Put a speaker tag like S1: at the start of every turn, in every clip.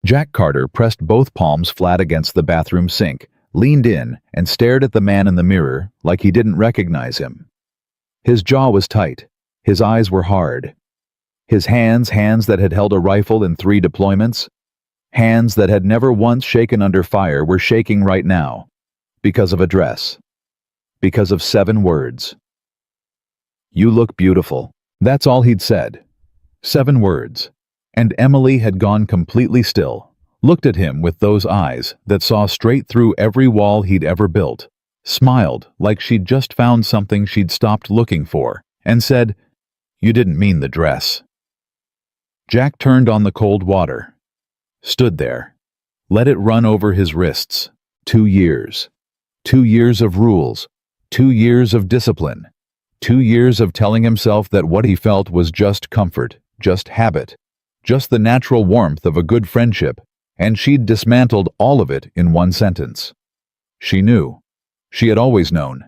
S1: Jack Carter pressed both palms flat against the bathroom sink, leaned in, and stared at the man in the mirror like he didn't recognize him. His jaw was tight. His eyes were hard. His hands that had held a rifle in 3 deployments, hands that had never once shaken under fire, were shaking right now. Because of a dress. Because of 7 words. "You look beautiful." That's all he'd said. 7 words. And Emily had gone completely still, looked at him with those eyes that saw straight through every wall he'd ever built, smiled like she'd just found something she'd stopped looking for, and said, "You didn't mean the dress." Jack turned on the cold water. Stood there. Let it run over his wrists. 2 years. 2 years of rules. 2 years of discipline. 2 years of telling himself that what he felt was just comfort, just habit, just the natural warmth of a good friendship, and she'd dismantled all of it in 1 sentence. She knew. She had always known.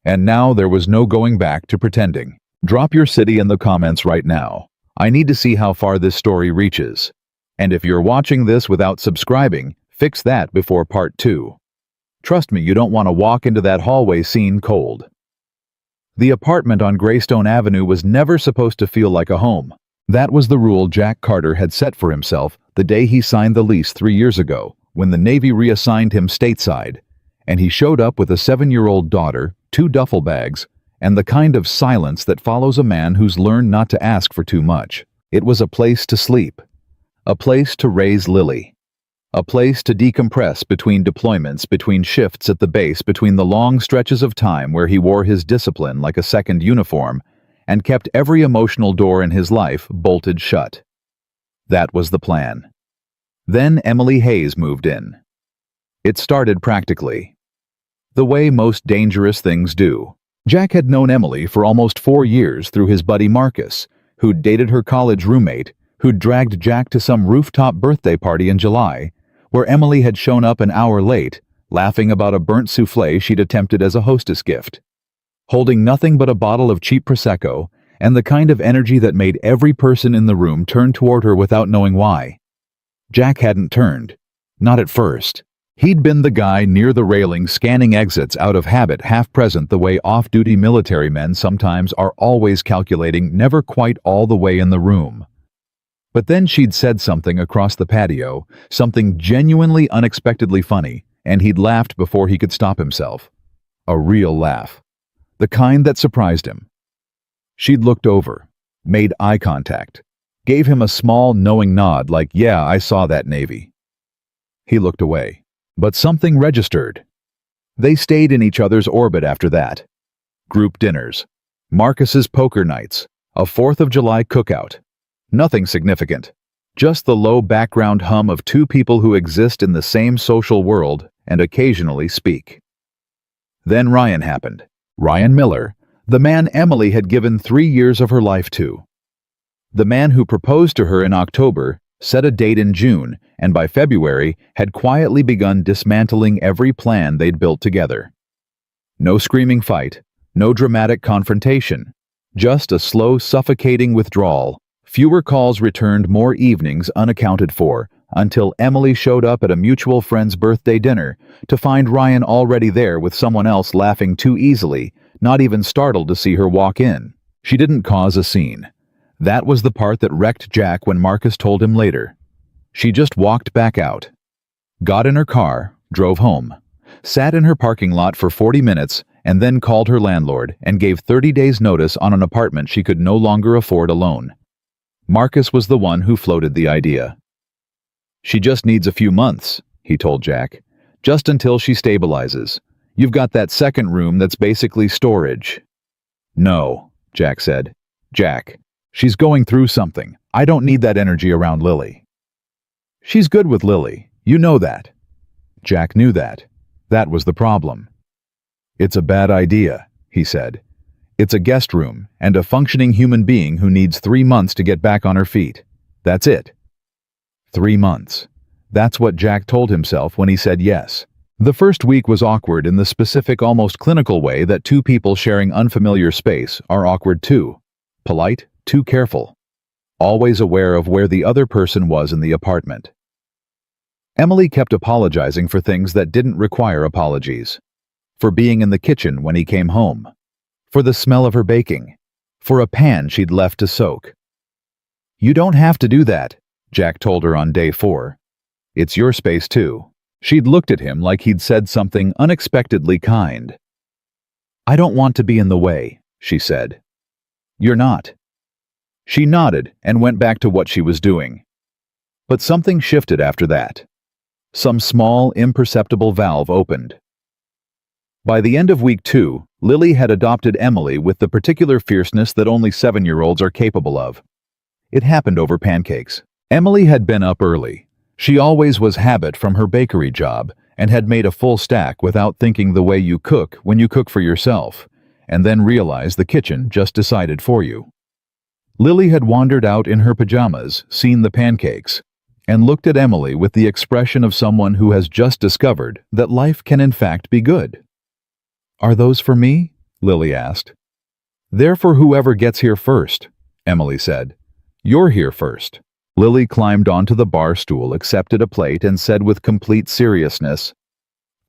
S1: And now there was no going back to pretending. Drop your city in the comments right now. I need to see how far this story reaches. And if you're watching this without subscribing, fix that before part 2. Trust me, you don't want to walk into that hallway scene cold. The apartment on Greystone Avenue was never supposed to feel like a home. That was the rule Jack Carter had set for himself the day he signed the lease 3 years ago, when the Navy reassigned him stateside, and he showed up with a 7-year-old daughter, 2 duffel bags, and the kind of silence that follows a man who's learned not to ask for too much. It was a place to sleep. A place to raise Lily. A place to decompress between deployments, between shifts at the base, between the long stretches of time where he wore his discipline like a second uniform and kept every emotional door in his life bolted shut. That was the plan. Then Emily Hayes moved in. It started practically. The way most dangerous things do. Jack had known Emily for almost 4 years through his buddy Marcus, who'd dated her college roommate, who'd dragged Jack to some rooftop birthday party in July, where Emily had shown up an hour late, laughing about a burnt souffle she'd attempted as a hostess gift. Holding nothing but a bottle of cheap Prosecco, and the kind of energy that made every person in the room turn toward her without knowing why. Jack hadn't turned. Not at first. He'd been the guy near the railing scanning exits out of habit, half present the way off-duty military men sometimes are, always calculating, never quite all the way in the room. But then she'd said something across the patio, something genuinely unexpectedly funny, and he'd laughed before he could stop himself. A real laugh. The kind that surprised him. She'd looked over, made eye contact, gave him a small, knowing nod like, "Yeah, I saw that, Navy." He looked away. But something registered. They stayed in each other's orbit after that. Group dinners. Marcus's poker nights. A 4th of July cookout. Nothing significant. Just the low background hum of 2 people who exist in the same social world and occasionally speak. Then Ryan happened. Ryan Miller, the man Emily had given 3 years of her life to. The man who proposed to her in October, set a date in June, and by February had quietly begun dismantling every plan they'd built together. No screaming fight, no dramatic confrontation, just a slow, suffocating withdrawal. Fewer calls returned, more evenings unaccounted for, until Emily showed up at a mutual friend's birthday dinner to find Ryan already there with someone else, laughing too easily, not even startled to see her walk in. She didn't cause a scene. That was the part that wrecked Jack when Marcus told him later. She just walked back out, got in her car, drove home, sat in her parking lot for 40 minutes, and then called her landlord and gave 30 days' notice on an apartment she could no longer afford alone. Marcus was the one who floated the idea. "She just needs a few months," he told Jack. "Just until she stabilizes. You've got that second room that's basically storage." "No," Jack said. "Jack, she's going through something. I don't need that energy around Lily." "She's good with Lily. You know that." Jack knew that. That was the problem. "It's a bad idea," he said. "It's a guest room and a functioning human being who needs 3 months to get back on her feet. That's it." 3 months. That's what Jack told himself when he said yes. The first week was awkward in the specific, almost clinical way that 2 people sharing unfamiliar space are awkward too. Polite, too careful. Always aware of where the other person was in the apartment. Emily kept apologizing for things that didn't require apologies. For being in the kitchen when he came home. For the smell of her baking. For a pan she'd left to soak. "You don't have to do that," Jack told her on day 4. "It's your space too." She'd looked at him like he'd said something unexpectedly kind. "I don't want to be in the way," she said. "You're not." She nodded and went back to what she was doing. But something shifted after that. Some small, imperceptible valve opened. By the end of week 2, Lily had adopted Emily with the particular fierceness that only 7-year-olds are capable of. It happened over pancakes. Emily had been up early. She always was habit from her bakery job and had made a full stack without thinking the way you cook when you cook for yourself, and then realize the kitchen just decided for you. Lily had wandered out in her pajamas, seen the pancakes, and looked at Emily with the expression of someone who has just discovered that life can in fact be good. "Are those for me?" Lily asked. "They're for whoever gets here first," Emily said. "You're here first." Lily climbed onto the bar stool, accepted a plate, and said with complete seriousness,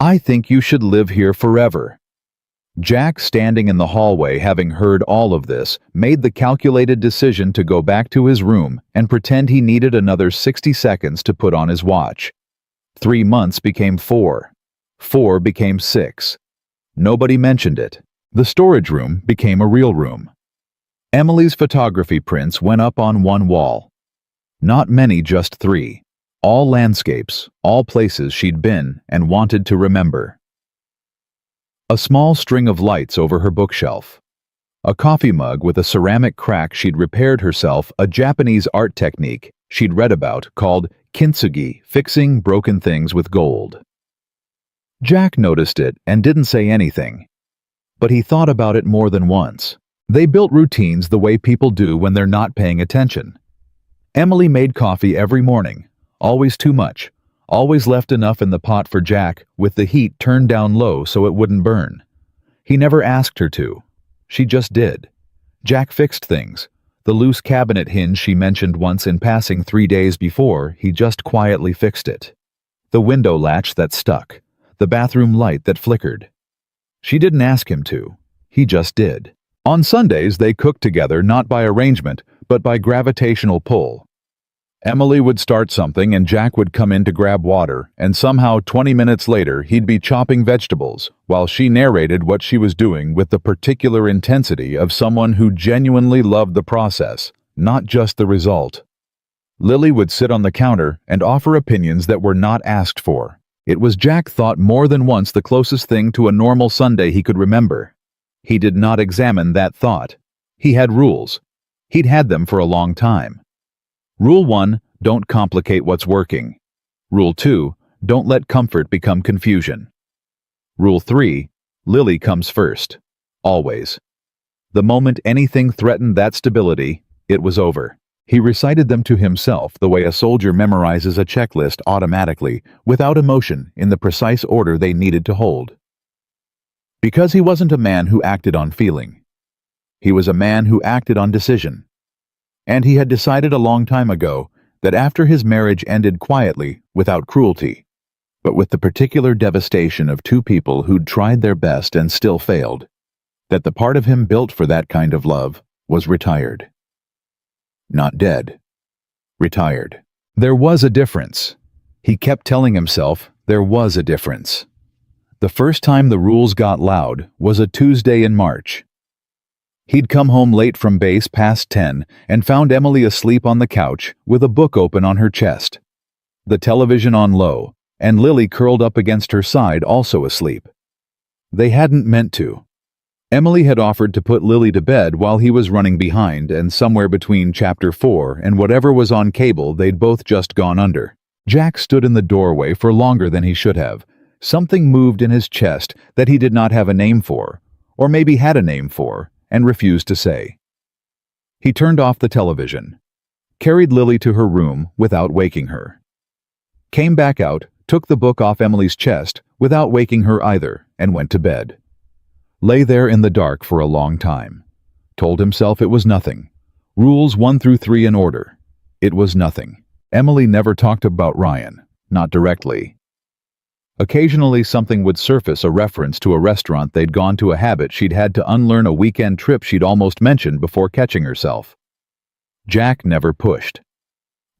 S1: "I think you should live here forever." Jack, standing in the hallway having heard all of this, made the calculated decision to go back to his room and pretend he needed another 60 seconds to put on his watch. 3 months became 4. 4 became 6. Nobody mentioned it. The storage room became a real room. Emily's photography prints went up on one wall. Not many, just 3. All landscapes, all places she'd been and wanted to remember. A small string of lights over her bookshelf. A coffee mug with a ceramic crack she'd repaired herself, a Japanese art technique she'd read about called kintsugi, fixing broken things with gold. Jack noticed it and didn't say anything. But he thought about it more than once. They built routines the way people do when they're not paying attention. Emily made coffee every morning, always too much, always left enough in the pot for Jack, with the heat turned down low so it wouldn't burn. He never asked her to. She just did. Jack fixed things. The loose cabinet hinge she mentioned once in passing 3 days before, he just quietly fixed it. The window latch that stuck. The bathroom light that flickered. She didn't ask him to. He just did. On Sundays, they cooked together not by arrangement, but by gravitational pull. Emily would start something and Jack would come in to grab water, and somehow 20 minutes later he'd be chopping vegetables, while she narrated what she was doing with the particular intensity of someone who genuinely loved the process, not just the result. Lily would sit on the counter and offer opinions that were not asked for. It was, Jack thought, more than once the closest thing to a normal Sunday he could remember. He did not examine that thought. He had rules. He'd had them for a long time. Rule 1, don't complicate what's working. Rule 2, don't let comfort become confusion. Rule 3, Lily comes first. Always. The moment anything threatened that stability, it was over. He recited them to himself the way a soldier memorizes a checklist automatically, without emotion, in the precise order they needed to hold. Because he wasn't a man who acted on feeling. He was a man who acted on decision. And he had decided a long time ago that after his marriage ended quietly, without cruelty, but with the particular devastation of 2 people who'd tried their best and still failed, that the part of him built for that kind of love was retired. Not dead. Retired. There was a difference. He kept telling himself there was a difference. The first time the rules got loud was a Tuesday in March. He'd come home late from base past 10 and found Emily asleep on the couch with a book open on her chest, the television on low, and Lily curled up against her side, also asleep. They hadn't meant to. Emily had offered to put Lily to bed while he was running behind, and somewhere between chapter 4 and whatever was on cable they'd both just gone under. Jack stood in the doorway for longer than he should have. Something moved in his chest that he did not have a name for, or maybe had a name for, and refused to say. He turned off the television, carried Lily to her room without waking her, came back out, took the book off Emily's chest without waking her either, and went to bed. Lay there in the dark for a long time. Told himself it was nothing. Rules 1 through 3 in order. It was nothing. Emily never talked about Ryan. not directly. Occasionally something would surface, a reference to a restaurant they'd gone to, a habit she'd had to unlearn, a weekend trip she'd almost mentioned before catching herself. Jack never pushed.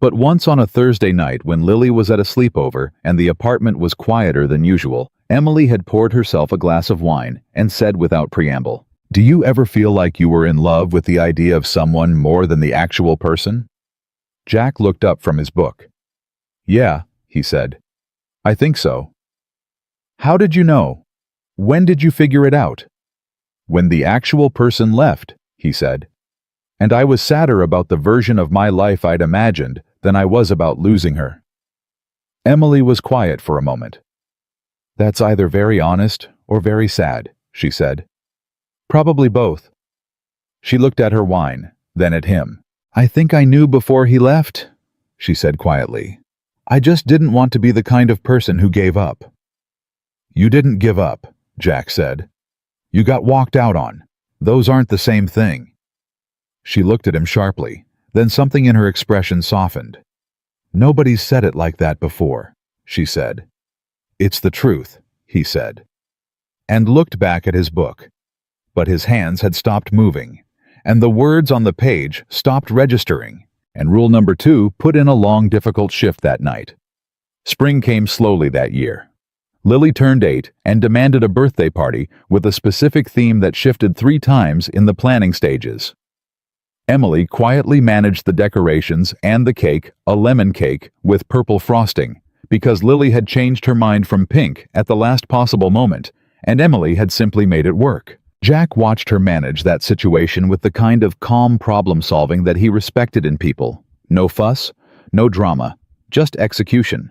S1: But once on a Thursday night when Lily was at a sleepover and the apartment was quieter than usual, Emily had poured herself a glass of wine and said without preamble, "Do you ever feel like you were in love with the idea of someone more than the actual person?" Jack looked up from his book. "Yeah," he said. "I think so." "How did you know? When did you figure it out?" "When the actual person left," he said. "And I was sadder about the version of my life I'd imagined than I was about losing her." Emily was quiet for a moment. "That's either very honest or very sad," she said. "Probably both." She looked at her wine, then at him. "I think I knew before he left," she said quietly. "I just didn't want to be the kind of person who gave up." "You didn't give up," Jack said. "You got walked out on. Those aren't the same thing." She looked at him sharply, then something in her expression softened. "Nobody's said it like that before," she said. "It's the truth," he said, and looked back at his book. But his hands had stopped moving, and the words on the page stopped registering, and rule number 2 put in a long, difficult shift that night. Spring came slowly that year. Lily turned 8 and demanded a birthday party with a specific theme that shifted 3 times in the planning stages. Emily quietly managed the decorations and the cake, a lemon cake with purple frosting, because Lily had changed her mind from pink at the last possible moment, and Emily had simply made it work. Jack watched her manage that situation with the kind of calm problem-solving that he respected in people. No fuss, no drama, just execution.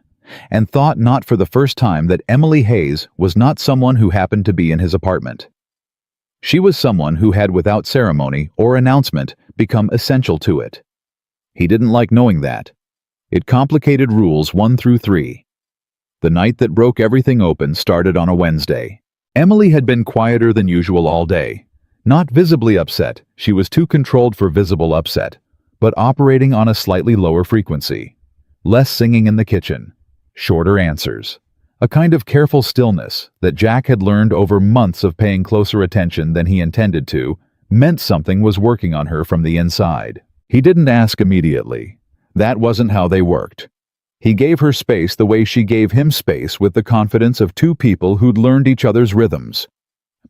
S1: And thought not for the first time that Emily Hayes was not someone who happened to be in his apartment. She was someone who had, without ceremony or announcement, become essential to it. He didn't like knowing that. It complicated rules 1 through 3. The night that broke everything open started on a Wednesday. Emily had been quieter than usual all day. Not visibly upset, she was too controlled for visible upset, but operating on a slightly lower frequency. Less singing in the kitchen. Shorter answers. A kind of careful stillness that Jack had learned over months of paying closer attention than he intended to, meant something was working on her from the inside. He didn't ask immediately. That wasn't how they worked. He gave her space the way she gave him space, with the confidence of 2 people who'd learned each other's rhythms.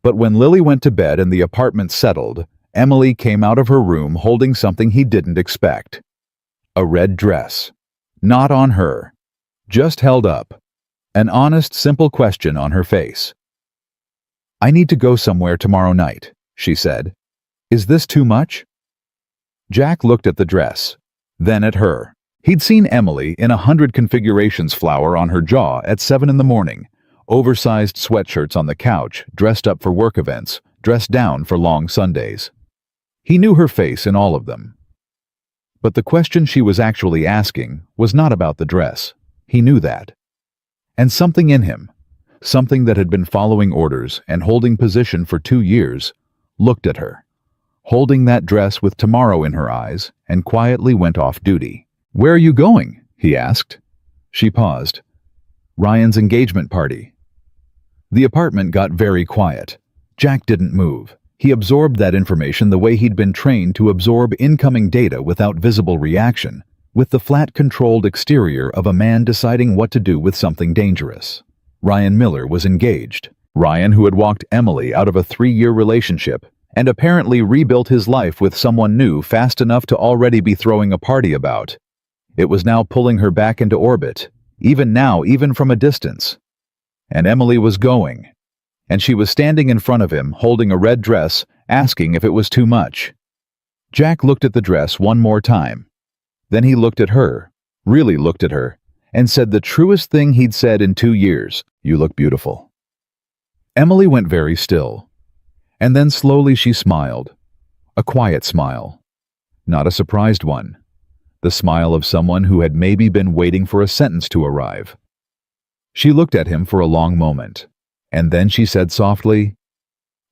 S1: But when Lily went to bed and the apartment settled, Emily came out of her room holding something he didn't expect. A red dress. Not on her. Just held up. An honest, simple question on her face. "I need to go somewhere tomorrow night," she said. "Is this too much?" Jack looked at the dress, then at her. He'd seen Emily in 100 configurations, flower on her jaw at 7 in the morning, oversized sweatshirts on the couch, dressed up for work events, dressed down for long Sundays. He knew her face in all of them. But the question she was actually asking was not about the dress. He knew that. And something in him, something that had been following orders and holding position for 2 years, looked at her, holding that dress with tomorrow in her eyes, and quietly went off duty. "Where are you going?" he asked. She paused. "Ryan's engagement party." The apartment got very quiet. Jack didn't move. He absorbed that information the way he'd been trained to absorb incoming data without visible reaction, with the flat, controlled exterior of a man deciding what to do with something dangerous. Ryan Miller was engaged. Ryan, who had walked Emily out of a 3-year relationship and apparently rebuilt his life with someone new fast enough to already be throwing a party about. It was now pulling her back into orbit, even now, even from a distance. And Emily was going. And she was standing in front of him, holding a red dress, asking if it was too much. Jack looked at the dress one more time. Then he looked at her, really looked at her, and said the truest thing he'd said in 2 years, "You look beautiful." Emily went very still. And then slowly she smiled. A quiet smile. Not a surprised one. The smile of someone who had maybe been waiting for a sentence to arrive. She looked at him for a long moment, and then she said softly,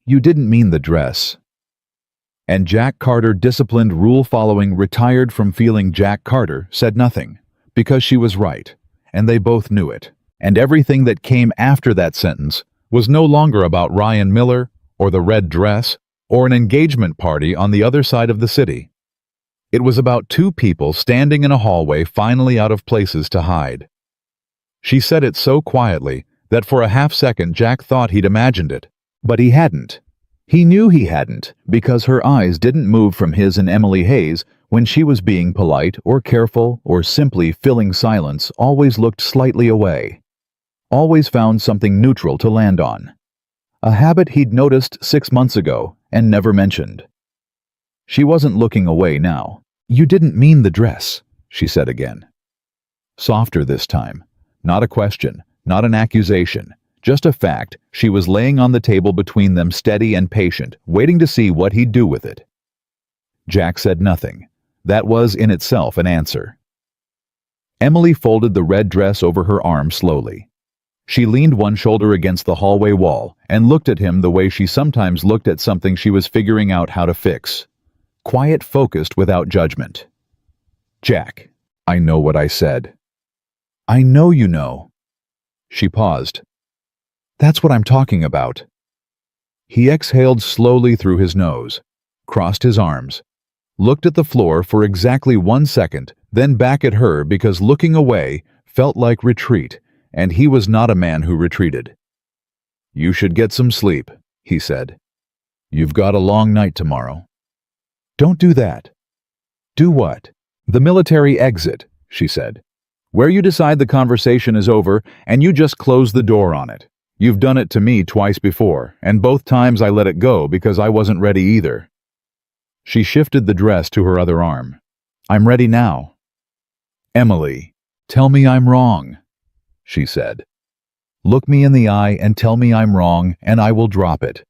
S1: "You didn't mean the dress." And Jack Carter, disciplined, rule-following, retired from feeling Jack Carter, said nothing, because she was right, and they both knew it. And everything that came after that sentence was no longer about Ryan Miller, or the red dress, or an engagement party on the other side of the city. It was about two people standing in a hallway finally out of places to hide. She said it so quietly that for a half-second Jack thought he'd imagined it, but he hadn't. He knew he hadn't, because her eyes didn't move from his and Emily Hayes when she was being polite or careful or simply filling silence, always looked slightly away. Always found something neutral to land on. A habit he'd noticed 6 months ago and never mentioned. She wasn't looking away now. "You didn't mean the dress," she said again. Softer this time. Not a question, not an accusation, just a fact she was laying on the table between them, steady and patient, waiting to see what he'd do with it. Jack said nothing. That was in itself an answer. Emily folded the red dress over her arm slowly. She leaned one shoulder against the hallway wall and looked at him the way she sometimes looked at something she was figuring out how to fix. Quiet, focused, without judgment. "Jack, I know what I said." "I know you know." She paused. "That's what I'm talking about." He exhaled slowly through his nose, crossed his arms, looked at the floor for exactly 1 second, then back at her because looking away felt like retreat, and he was not a man who retreated. "You should get some sleep," he said. "You've got a long night tomorrow." "Don't do that." "Do what?" "The military exit," she said. "Where you decide the conversation is over and you just close the door on it. You've done it to me twice before, and both times I let it go because I wasn't ready either." She shifted the dress to her other arm. "I'm ready now." "Emily, tell me I'm wrong," she said. "Look me in the eye and tell me I'm wrong, and I will drop it.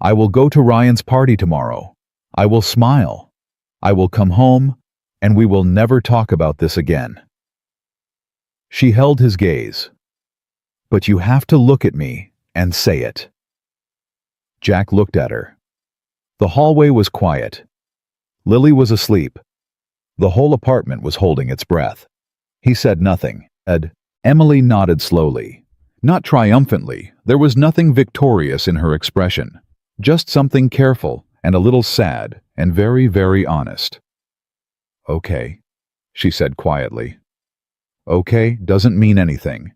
S1: I will go to Ryan's party tomorrow. I will smile. I will come home, and we will never talk about this again." She held his gaze. "But you have to look at me and say it." Jack looked at her. The hallway was quiet. Lily was asleep. The whole apartment was holding its breath. He said nothing. Emily nodded slowly. Not triumphantly. There was nothing victorious in her expression. Just something careful and a little sad and very, very honest. "Okay," she said quietly. "Okay doesn't mean anything,"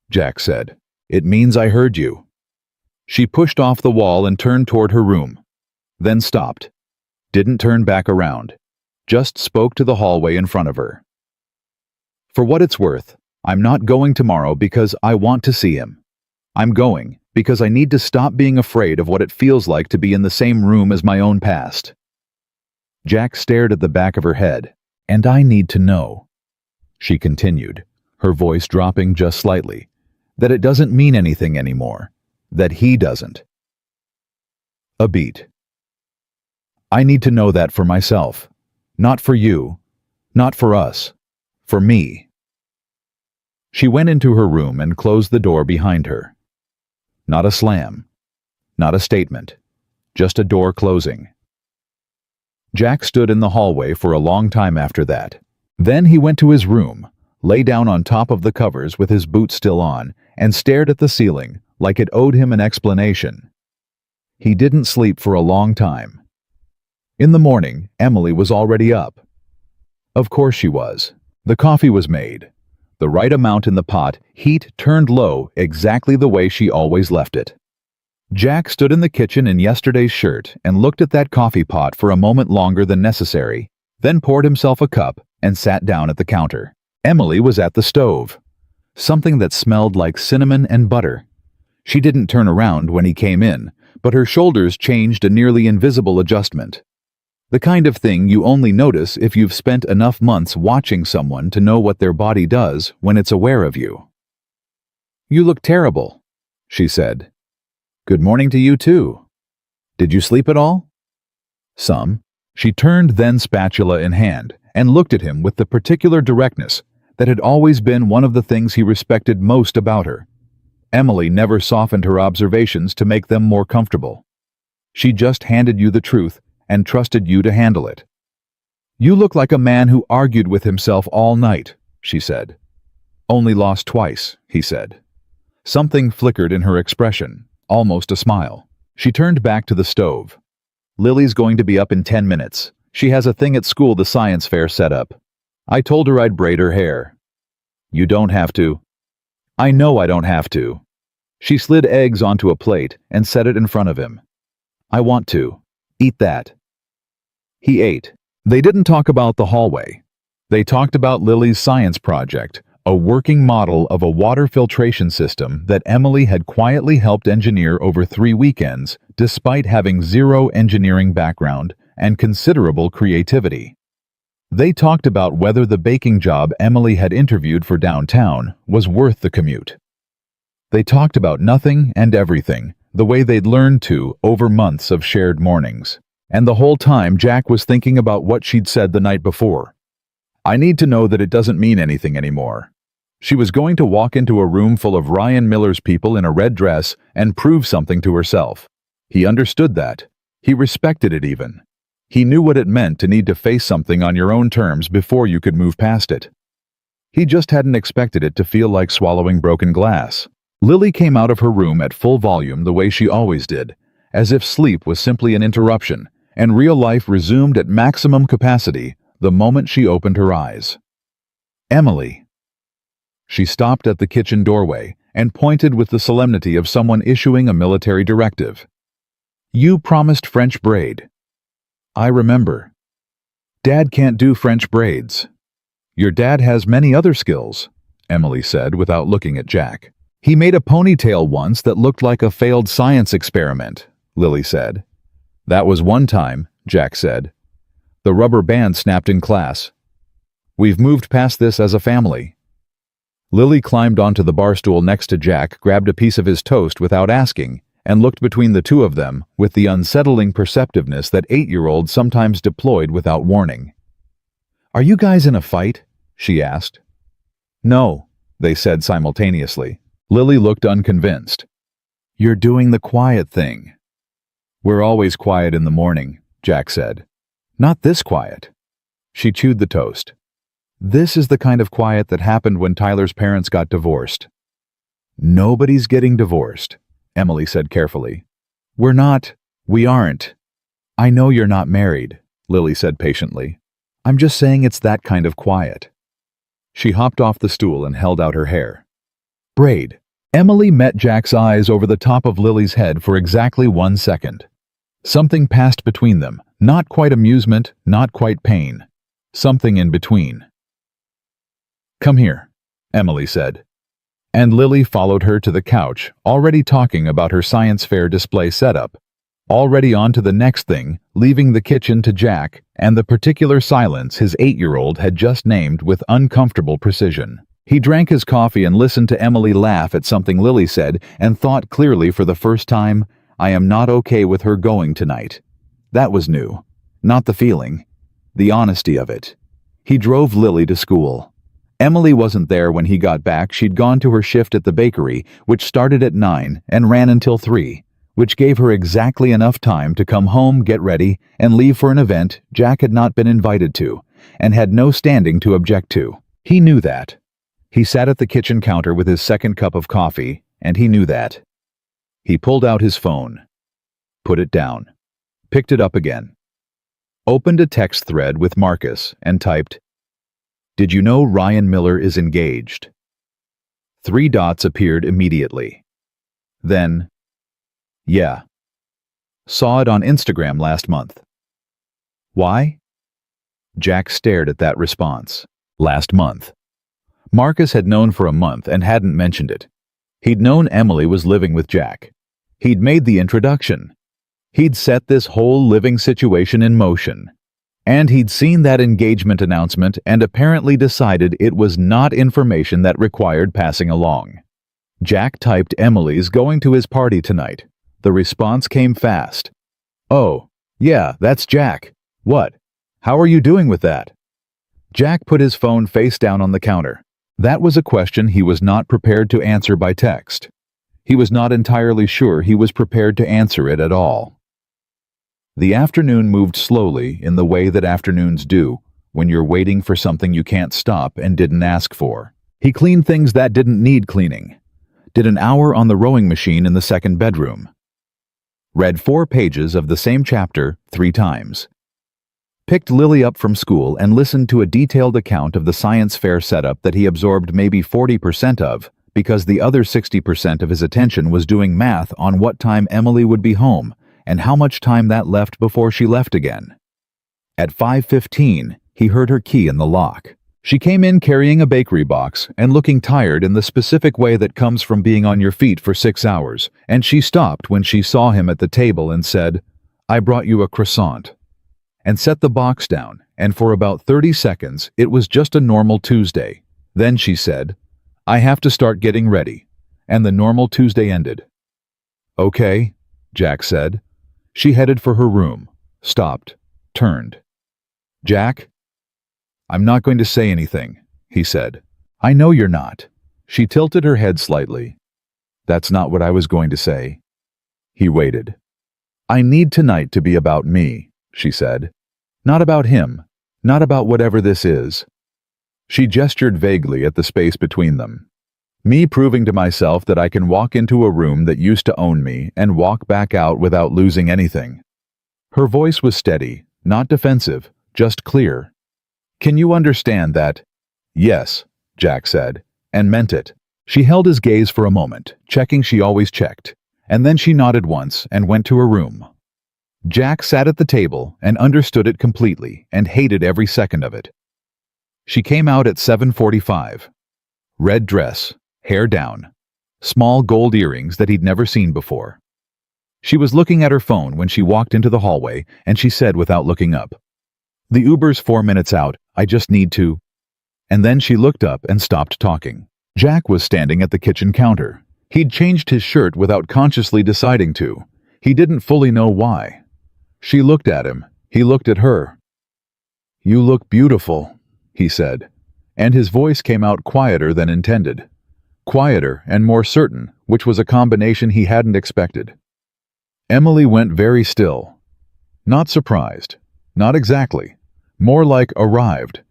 S1: Jack said. "It means I heard you." She pushed off the wall and turned toward her room, then stopped. Didn't turn back around. Just spoke to the hallway in front of her. "For what it's worth, I'm not going tomorrow because I want to see him. I'm going because I need to stop being afraid of what it feels like to be in the same room as my own past." Jack stared at the back of her head. "And I need to know," she continued, her voice dropping just slightly, "that it doesn't mean anything anymore. That he doesn't." A beat. "I need to know that for myself. Not for you. Not for us. For me." She went into her room and closed the door behind her. Not a slam. Not a statement. Just a door closing. Jack stood in the hallway for a long time after that. Then he went to his room, lay down on top of the covers with his boots still on, and stared at the ceiling like it owed him an explanation. He didn't sleep for a long time. In the morning, Emily was already up. Of course she was. The coffee was made. The right amount in the pot, heat turned low exactly the way she always left it. Jack stood in the kitchen in yesterday's shirt and looked at that coffee pot for a moment longer than necessary, then poured himself a cup and sat down at the counter. Emily was at the stove. Something that smelled like cinnamon and butter. She didn't turn around when he came in, but her shoulders changed a nearly invisible adjustment. The kind of thing you only notice if you've spent enough months watching someone to know what their body does when it's aware of you. "You look terrible," she said. "Good morning to you too. Did you sleep at all?" "Some." She turned then, spatula in hand, and looked at him with the particular directness that had always been one of the things he respected most about her. Emily never softened her observations to make them more comfortable. She just handed you the truth and trusted you to handle it. "You look like a man who argued with himself all night," she said. Only lost twice, he said. Something flickered in her expression, almost a smile. She turned back to the stove. Lily's going to be up in 10 minutes. She has a thing at school the science fair set up. I told her I'd braid her hair. You don't have to. I know I don't have to. She slid eggs onto a plate and set it in front of him. I want to. Eat that. He ate. They didn't talk about the hallway. They talked about Lily's science project, a working model of a water filtration system that Emily had quietly helped engineer over 3 weekends, despite having zero engineering background and considerable creativity. They talked about whether the baking job Emily had interviewed for downtown was worth the commute. They talked about nothing and everything, the way they'd learned to over months of shared mornings. And the whole time Jack was thinking about what she'd said the night before. I need to know that it doesn't mean anything anymore. She was going to walk into a room full of Ryan Miller's people in a red dress and prove something to herself. He understood that. He respected it even. He knew what it meant to need to face something on your own terms before you could move past it. He just hadn't expected it to feel like swallowing broken glass. Lily came out of her room at full volume the way she always did, as if sleep was simply an interruption, and real life resumed at maximum capacity the moment she opened her eyes. Emily. She stopped at the kitchen doorway and pointed with the solemnity of someone issuing a military directive. You promised French braid. I remember. Dad can't do French braids. Your dad has many other skills, Emily said without looking at Jack. He made a ponytail once that looked like a failed science experiment, Lily said. That was one time, Jack said. The rubber band snapped in class. We've moved past this as a family. Lily climbed onto the bar stool next to Jack, grabbed a piece of his toast without asking, and looked between the two of them with the unsettling perceptiveness that 8-year-olds sometimes deployed without warning. Are you guys in a fight? She asked. No, they said simultaneously. Lily looked unconvinced. You're doing the quiet thing. We're always quiet in the morning, Jack said. Not this quiet. She chewed the toast. This is the kind of quiet that happened when Tyler's parents got divorced. Nobody's getting divorced, Emily said carefully. We aren't. I know you're not married, Lily said patiently. I'm just saying it's that kind of quiet. She hopped off the stool and held out her hair. Braid. Emily met Jack's eyes over the top of Lily's head for exactly 1 second. Something passed between them, not quite amusement, not quite pain. Something in between. Come here, Emily said. And Lily followed her to the couch, already talking about her science fair display setup, already on to the next thing, leaving the kitchen to Jack and the particular silence his 8-year-old had just named with uncomfortable precision. He drank his coffee and listened to Emily laugh at something Lily said and thought clearly for the first time, I am not okay with her going tonight. That was new. Not the feeling. The honesty of it. He drove Lily to school. Emily wasn't there when he got back. She'd gone to her shift at the bakery, which started at 9 and ran until 3, which gave her exactly enough time to come home, get ready, and leave for an event Jack had not been invited to, and had no standing to object to. He knew that. He sat at the kitchen counter with his second cup of coffee, and he knew that. He pulled out his phone, put it down, picked it up again, opened a text thread with Marcus, and typed, Did you know Ryan Miller is engaged? 3 dots appeared immediately. Then, yeah. Saw it on Instagram last month. Why? Jack stared at that response. Last month. Marcus had known for a month and hadn't mentioned it. He'd known Emily was living with Jack. He'd made the introduction. He'd set this whole living situation in motion. And he'd seen that engagement announcement and apparently decided it was not information that required passing along. Jack typed Emily's going to his party tonight. The response came fast. Oh, yeah, that's Jack. What? How are you doing with that? Jack put his phone face down on the counter. That was a question he was not prepared to answer by text. He was not entirely sure he was prepared to answer it at all. The afternoon moved slowly in the way that afternoons do when you're waiting for something you can't stop and didn't ask for. He cleaned things that didn't need cleaning. Did an hour on the rowing machine in the second bedroom. Read 4 pages of the same chapter 3 times. Picked Lily up from school and listened to a detailed account of the science fair setup that he absorbed maybe 40% of, because the other 60% of his attention was doing math on what time Emily would be home and how much time that left before she left again. At 5:15, he heard her key in the lock. She came in carrying a bakery box and looking tired in the specific way that comes from being on your feet for 6 hours, and she stopped when she saw him at the table and said, "I brought you a croissant," and set the box down, and for about 30 seconds it was just a normal Tuesday. Then she said, "I have to start getting ready," and the normal Tuesday ended. "Okay," Jack said. She headed for her room, stopped, turned. "Jack?" "I'm not going to say anything," he said. "I know you're not." She tilted her head slightly. "That's not what I was going to say." He waited. "I need tonight to be about me," she said. "Not about him. Not about whatever this is." She gestured vaguely at the space between them. "Me proving to myself that I can walk into a room that used to own me and walk back out without losing anything." Her voice was steady, not defensive, just clear. "Can you understand that?" "Yes," Jack said, and meant it. She held his gaze for a moment, checking she always checked, and then she nodded once and went to her room. Jack sat at the table and understood it completely and hated every second of it. She came out at 7:45. Red dress, hair down, small gold earrings that he'd never seen before. She was looking at her phone when she walked into the hallway, and she said without looking up, "The Uber's 4 minutes out, I just need to..." And then she looked up and stopped talking. Jack was standing at the kitchen counter. He'd changed his shirt without consciously deciding to. He didn't fully know why. She looked at him. He looked at her. "You look beautiful," he said, and his voice came out quieter than intended. Quieter and more certain, which was a combination he hadn't expected. Emily went very still. Not surprised. Not exactly. More like arrived.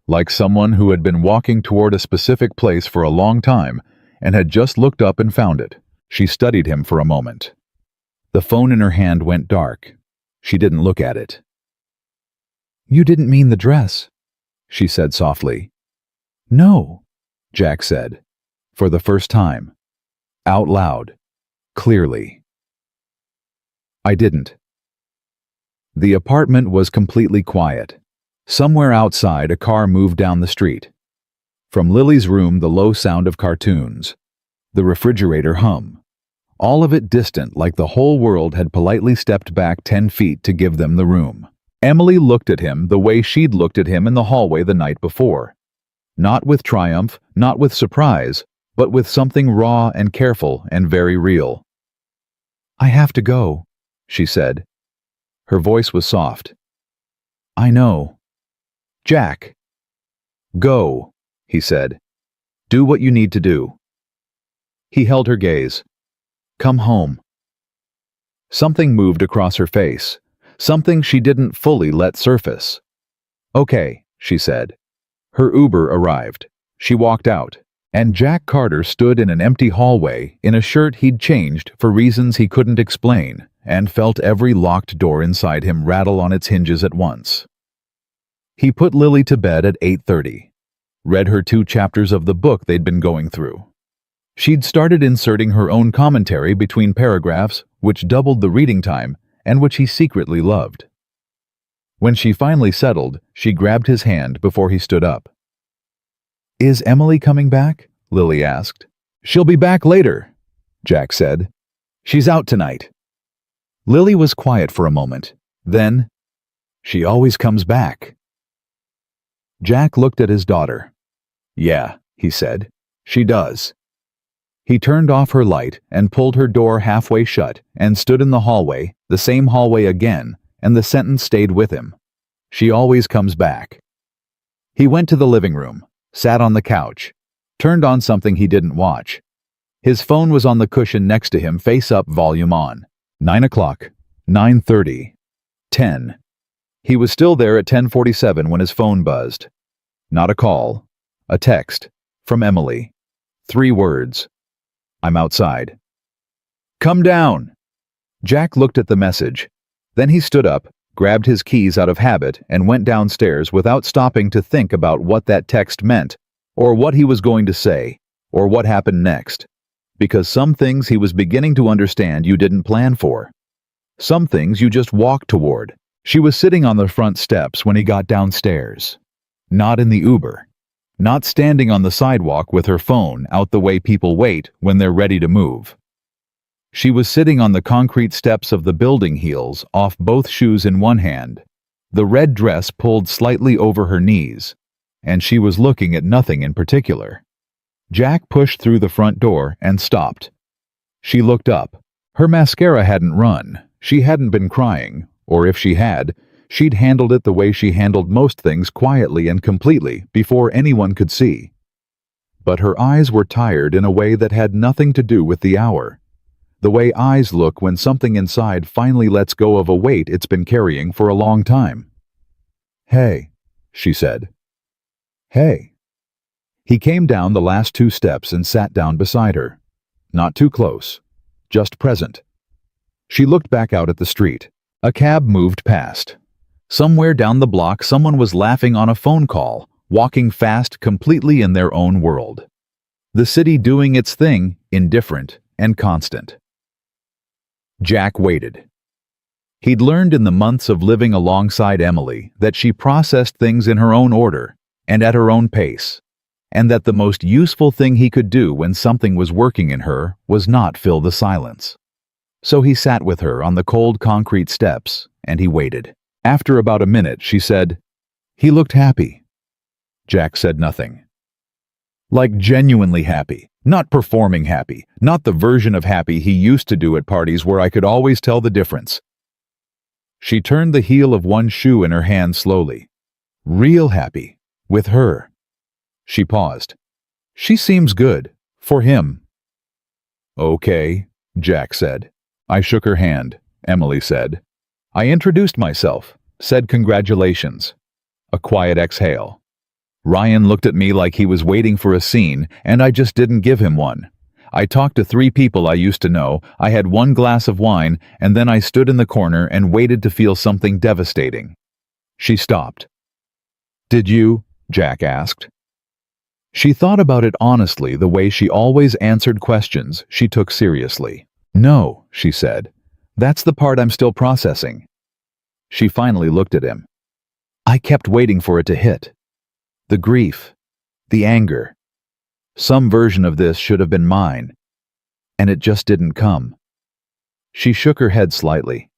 S1: Like someone who had been walking toward a specific place for a long time and had just looked up and found it. She studied him for a moment. The phone in her hand went dark. She didn't look at it. "You didn't mean the dress," she said softly. "No," Jack said, for the first time. Out loud. Clearly. "I didn't." The apartment was completely quiet. Somewhere outside, a car moved down the street. From Lily's room, the low sound of cartoons. The refrigerator hum. All of it distant, like the whole world had politely stepped back 10 feet to give them the room. Emily looked at him the way she'd looked at him in the hallway the night before. Not with triumph, not with surprise, but with something raw and careful and very real. "I have to go," she said. Her voice was soft. "I know." "Jack." "Go," he said. "Do what you need to do." He held her gaze. "Come home." Something moved across her face. Something she didn't fully let surface. "Okay," she said. Her Uber arrived. She walked out, and Jack Carter stood in an empty hallway in a shirt he'd changed for reasons he couldn't explain, and felt every locked door inside him rattle on its hinges at once. He put Lily to bed at 8:30. Read her 2 chapters of the book they'd been going through. She'd started inserting her own commentary between paragraphs, which doubled the reading time and which he secretly loved. When she finally settled, she grabbed his hand before he stood up. "Is Emily coming back?" Lily asked. "She'll be back later," Jack said. "She's out tonight." Lily was quiet for a moment. Then, "She always comes back." Jack looked at his daughter. "Yeah," he said. "She does." He turned off her light and pulled her door halfway shut and stood in the hallway, the same hallway again, and the sentence stayed with him. "She always comes back." He went to the living room, sat on the couch, turned on something he didn't watch. His phone was on the cushion next to him, face up, volume on. 9 o'clock, 9:30, 10. He was still there at 10:47 when his phone buzzed. Not a call, a text, From Emily. 3 words. I'm outside. Come down! Jack looked at the message. Then he stood up, grabbed his keys out of habit, and went downstairs without stopping to think about what that text meant, or what he was going to say, or what happened next. Because some things he was beginning to understand you didn't plan for. Some things you just walked toward. She was sitting on the front steps when he got downstairs. Not in the Uber. Not standing on the sidewalk with her phone out the way people wait when they're ready to move. She was sitting on the concrete steps of the building heels, off both shoes in one hand, the red dress pulled slightly over her knees, and she was looking at nothing in particular. Jack pushed through the front door and stopped. She looked up. Her mascara hadn't run. She hadn't been crying, or if she had, she'd handled it the way she handled most things, quietly and completely, before anyone could see. But her eyes were tired in a way that had nothing to do with the hour. The way eyes look when something inside finally lets go of a weight it's been carrying for a long time. "Hey," she said. "Hey." He came down the last 2 steps and sat down beside her. Not too close, just present. She looked back out at the street. A cab moved past. Somewhere down the block someone was laughing on a phone call, walking fast, completely in their own world. The city doing its thing, indifferent and constant. Jack waited. He'd learned in the months of living alongside Emily that she processed things in her own order and at her own pace, and that the most useful thing he could do when something was working in her was not fill the silence. So he sat with her on the cold concrete steps, and he waited. After about a minute, she said, "He looked happy." Jack said nothing. Like genuinely happy. Not performing happy, not the version of happy he used to do at parties where I could always tell the difference. She turned the heel of one shoe in her hand slowly. Real happy. With her. She paused. She seems good. For him. Okay, Jack said. I shook her hand, Emily said. I introduced myself, said congratulations. A quiet exhale. Ryan looked at me like he was waiting for a scene, and I just didn't give him one. I talked to 3 people I used to know, I had 1 glass of wine, and then I stood in the corner and waited to feel something devastating. She stopped. Did you? Jack asked. She thought about it honestly, the way she always answered questions she took seriously. No, she said. That's the part I'm still processing. She finally looked at him. I kept waiting for it to hit. The grief, the anger. Some version of this should have been mine, and it just didn't come. She shook her head slightly.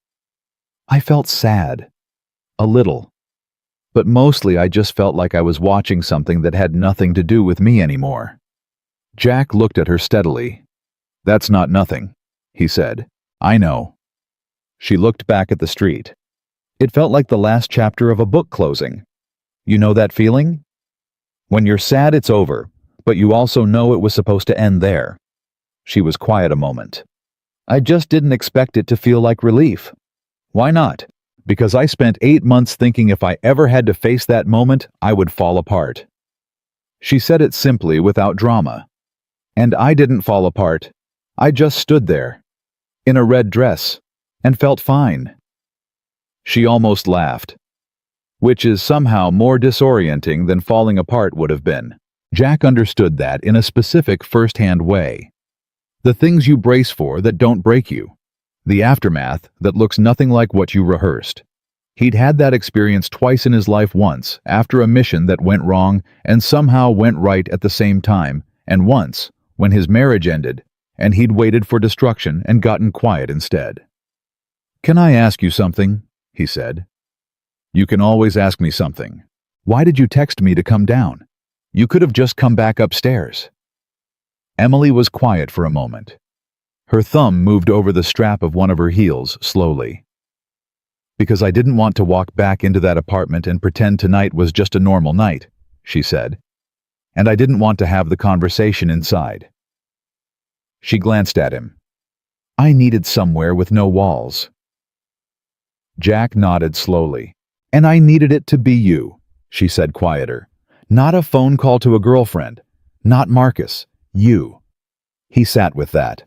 S1: I felt sad. A little. But mostly I just felt like I was watching something that had nothing to do with me anymore. Jack looked at her steadily. That's not nothing, he said. I know. She looked back at the street. It felt like the last chapter of a book closing. You know that feeling? When you're sad, it's over, but you also know it was supposed to end there. She was quiet a moment. I just didn't expect it to feel like relief. Why not? Because I spent 8 months thinking if I ever had to face that moment, I would fall apart. She said it simply, without drama. And I didn't fall apart. I just stood there, in a red dress, and felt fine. She almost laughed. Which is somehow more disorienting than falling apart would have been. Jack understood that in a specific first-hand way. The things you brace for that don't break you. The aftermath that looks nothing like what you rehearsed. He'd had that experience twice in his life, once after a mission that went wrong and somehow went right at the same time, and once when his marriage ended and he'd waited for destruction and gotten quiet instead. Can I ask you something? He said. You can always ask me something. Why did you text me to come down? You could have just come back upstairs. Emily was quiet for a moment. Her thumb moved over the strap of one of her heels slowly. Because I didn't want to walk back into that apartment and pretend tonight was just a normal night, she said. And I didn't want to have the conversation inside. She glanced at him. I needed somewhere with no walls. Jack nodded slowly. And I needed it to be you, she said quieter. Not a phone call to a girlfriend. Not Marcus. You. He sat with that.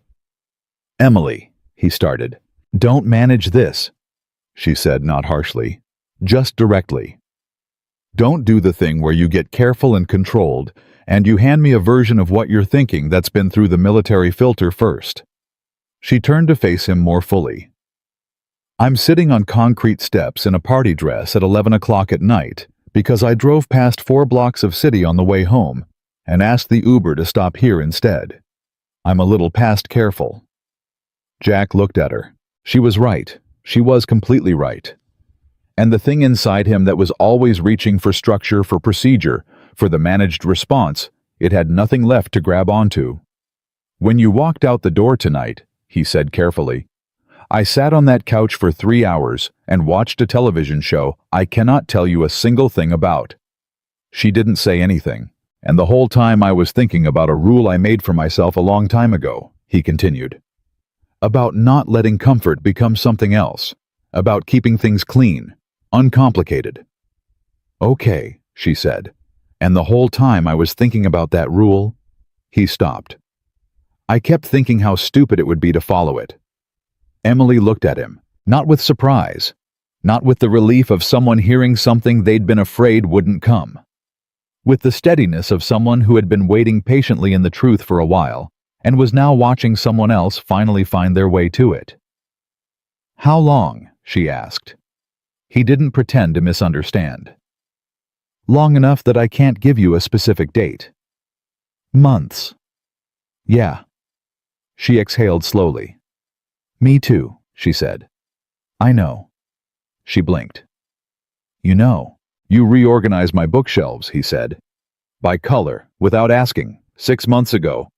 S1: Emily, he started. Don't manage this, she said, not harshly, just directly. Don't do the thing where you get careful and controlled, and you hand me a version of what you're thinking that's been through the military filter first. She turned to face him more fully. I'm sitting on concrete steps in a party dress at 11 o'clock at night because I drove past 4 blocks of city on the way home and asked the Uber to stop here instead. I'm a little past careful. Jack looked at her. She was right. She was completely right. And the thing inside him that was always reaching for structure, for procedure, for the managed response, it had nothing left to grab onto. When you walked out the door tonight, he said carefully, I sat on that couch for 3 hours and watched a television show I cannot tell you a single thing about. She didn't say anything, and the whole time I was thinking about a rule I made for myself a long time ago, he continued. About not letting comfort become something else, about keeping things clean, uncomplicated. Okay, she said, and the whole time I was thinking about that rule, he stopped. I kept thinking how stupid it would be to follow it. Emily looked at him, not with surprise, not with the relief of someone hearing something they'd been afraid wouldn't come, with the steadiness of someone who had been waiting patiently in the truth for a while and was now watching someone else finally find their way to it. How long? She asked. He didn't pretend to misunderstand. Long enough that I can't give you a specific date. Months. Yeah. She exhaled slowly. Me too, she said. I know. She blinked. You know, you reorganized my bookshelves, he said. By color, without asking, 6 months ago.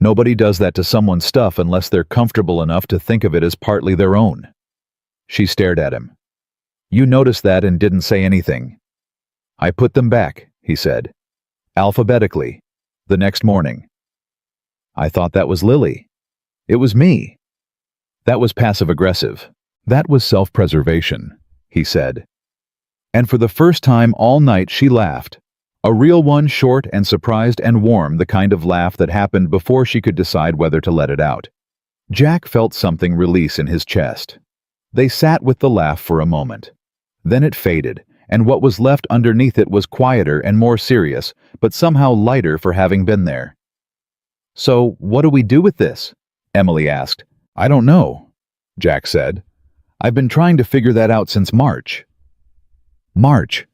S1: Nobody does that to someone's stuff unless they're comfortable enough to think of it as partly their own. She stared at him. You noticed that and didn't say anything. I put them back, he said. Alphabetically. The next morning. I thought that was Lily. It was me. That was passive-aggressive. That was self-preservation, he said. And for the first time all night she laughed. A real one, short and surprised and warm, the kind of laugh that happened before she could decide whether to let it out. Jack felt something release in his chest. They sat with the laugh for a moment. Then it faded, and what was left underneath it was quieter and more serious, but somehow lighter for having been there. So, what do we do with this? Emily asked. I don't know, Jack said. I've been trying to figure that out since March. March,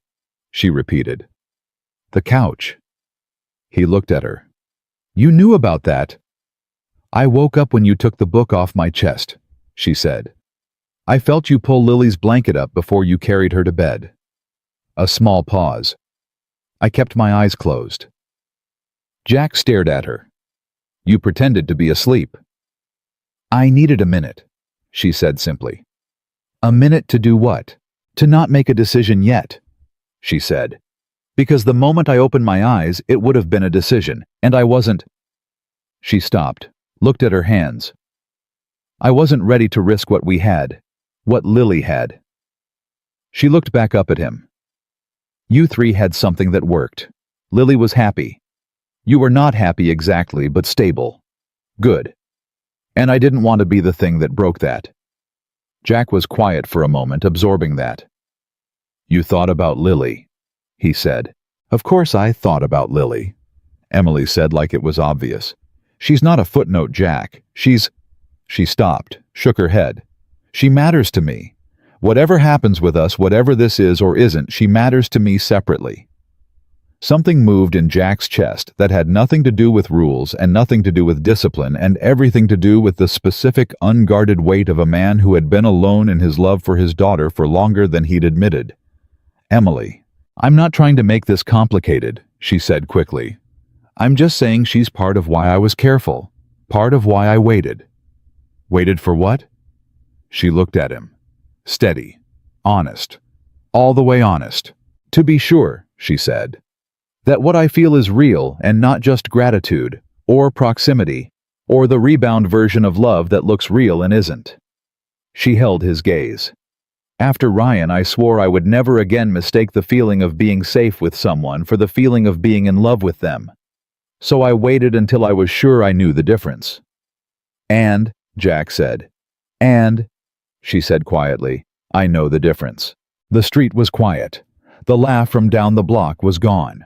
S1: she repeated. The couch. He looked at her. You knew about that. I woke up when you took the book off my chest, she said. I felt you pull Lily's blanket up before you carried her to bed. A small pause. I kept my eyes closed. Jack stared at her. You pretended to be asleep. I needed a minute, she said simply. A minute to do what? To not make a decision yet, she said. Because the moment I opened my eyes, it would have been a decision, and I wasn't. She stopped, looked at her hands. I wasn't ready to risk what we had, what Lily had. She looked back up at him. You 3 had something that worked. Lily was happy. You were not happy exactly, but stable. Good. And I didn't want to be the thing that broke that. Jack was quiet for a moment, absorbing that. You thought about Lily, he said. Of course I thought about Lily, Emily said like it was obvious. She's not a footnote, Jack. She stopped, shook her head. She matters to me. Whatever happens with us, whatever this is or isn't, she matters to me separately. Something moved in Jack's chest that had nothing to do with rules and nothing to do with discipline and everything to do with the specific, unguarded weight of a man who had been alone in his love for his daughter for longer than he'd admitted. Emily, I'm not trying to make this complicated, she said quickly. I'm just saying she's part of why I was careful, part of why I waited. Waited for what? She looked at him. Steady, honest, all the way honest. To be sure, she said, that what I feel is real and not just gratitude, or proximity, or the rebound version of love that looks real and isn't. She held his gaze. After Ryan, I swore I would never again mistake the feeling of being safe with someone for the feeling of being in love with them. So I waited until I was sure I knew the difference. And, Jack said. And, she said quietly, I know the difference. The street was quiet. The laugh from down the block was gone.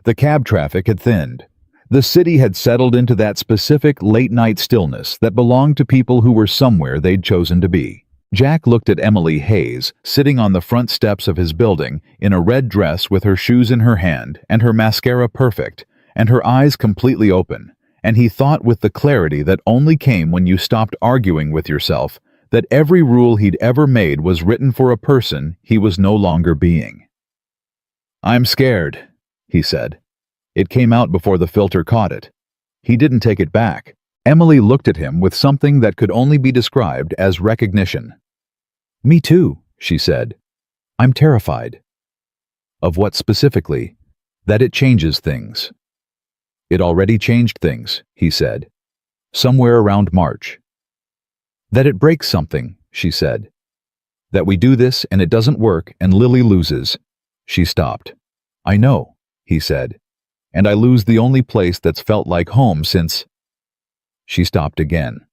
S1: The cab traffic had thinned. The city had settled into that specific late-night stillness that belonged to people who were somewhere they'd chosen to be. Jack looked at Emily Hayes, sitting on the front steps of his building, in a red dress with her shoes in her hand and her mascara perfect, and her eyes completely open, and he thought with the clarity that only came when you stopped arguing with yourself that every rule he'd ever made was written for a person he was no longer being. I'm scared, he said. It came out before the filter caught it. He didn't take it back. Emily looked at him with something that could only be described as recognition. Me too, she said. I'm terrified. Of what specifically? That it changes things. It already changed things, he said. Somewhere around March. That it breaks something, she said. That we do this and it doesn't work and Lily loses. She stopped. I know, he said. And I lose the only place that's felt like home since... She stopped again.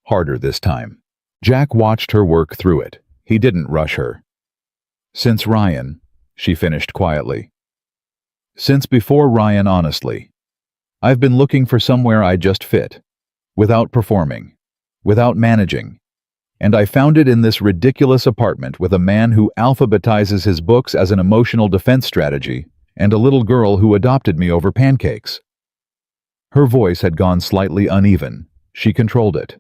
S1: Harder this time. Jack watched her work through it. He didn't rush her. Since Ryan, she finished quietly. Since before Ryan, honestly. I've been looking for somewhere I just fit. Without performing. Without managing. And I found it in this ridiculous apartment with a man who alphabetizes his books as an emotional defense strategy and a little girl who adopted me over pancakes. Her voice had gone slightly uneven. She controlled it.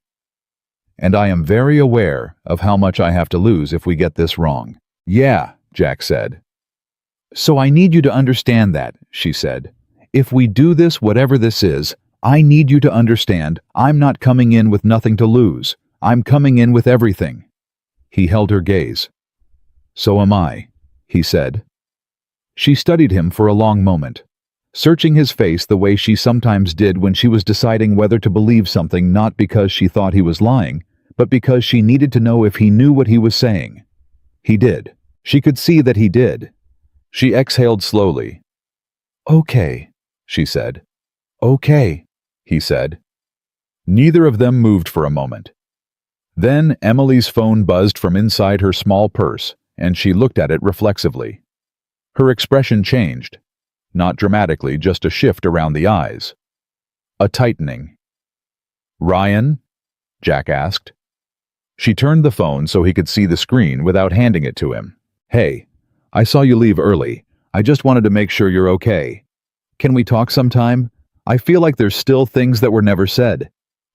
S1: And I am very aware of how much I have to lose if we get this wrong. Yeah, Jack said. So I need you to understand that, she said. If we do this, whatever this is, I need you to understand I'm not coming in with nothing to lose. I'm coming in with everything. He held her gaze. So am I, he said. She studied him for a long moment, searching his face the way she sometimes did when she was deciding whether to believe something not because she thought he was lying, but because she needed to know if he knew what he was saying. He did. She could see that he did. She exhaled slowly. Okay, she said. Okay, he said. Neither of them moved for a moment. Then Emily's phone buzzed from inside her small purse, and she looked at it reflexively. Her expression changed. Not dramatically, just a shift around the eyes. A tightening. Ryan? Jack asked. She turned the phone so he could see the screen without handing it to him. Hey, I saw you leave early. I just wanted to make sure you're okay. Can we talk sometime? I feel like there's still things that were never said.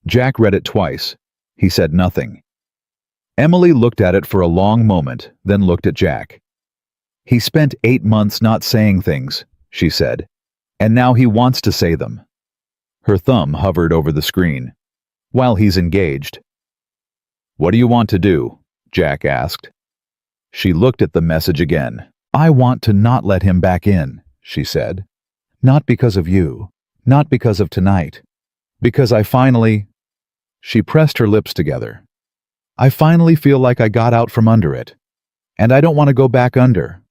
S1: Jack read it twice. He said nothing. Emily looked at it for a long moment, then looked at Jack. He spent 8 months not saying things, she said, and now he wants to say them. Her thumb hovered over the screen. While he's engaged. What do you want to do? Jack asked. She looked at the message again. I want to not let him back in, she said. Not because of you. Not because of tonight. Because I finally... She pressed her lips together. I finally feel like I got out from under it. And I don't want to go back under.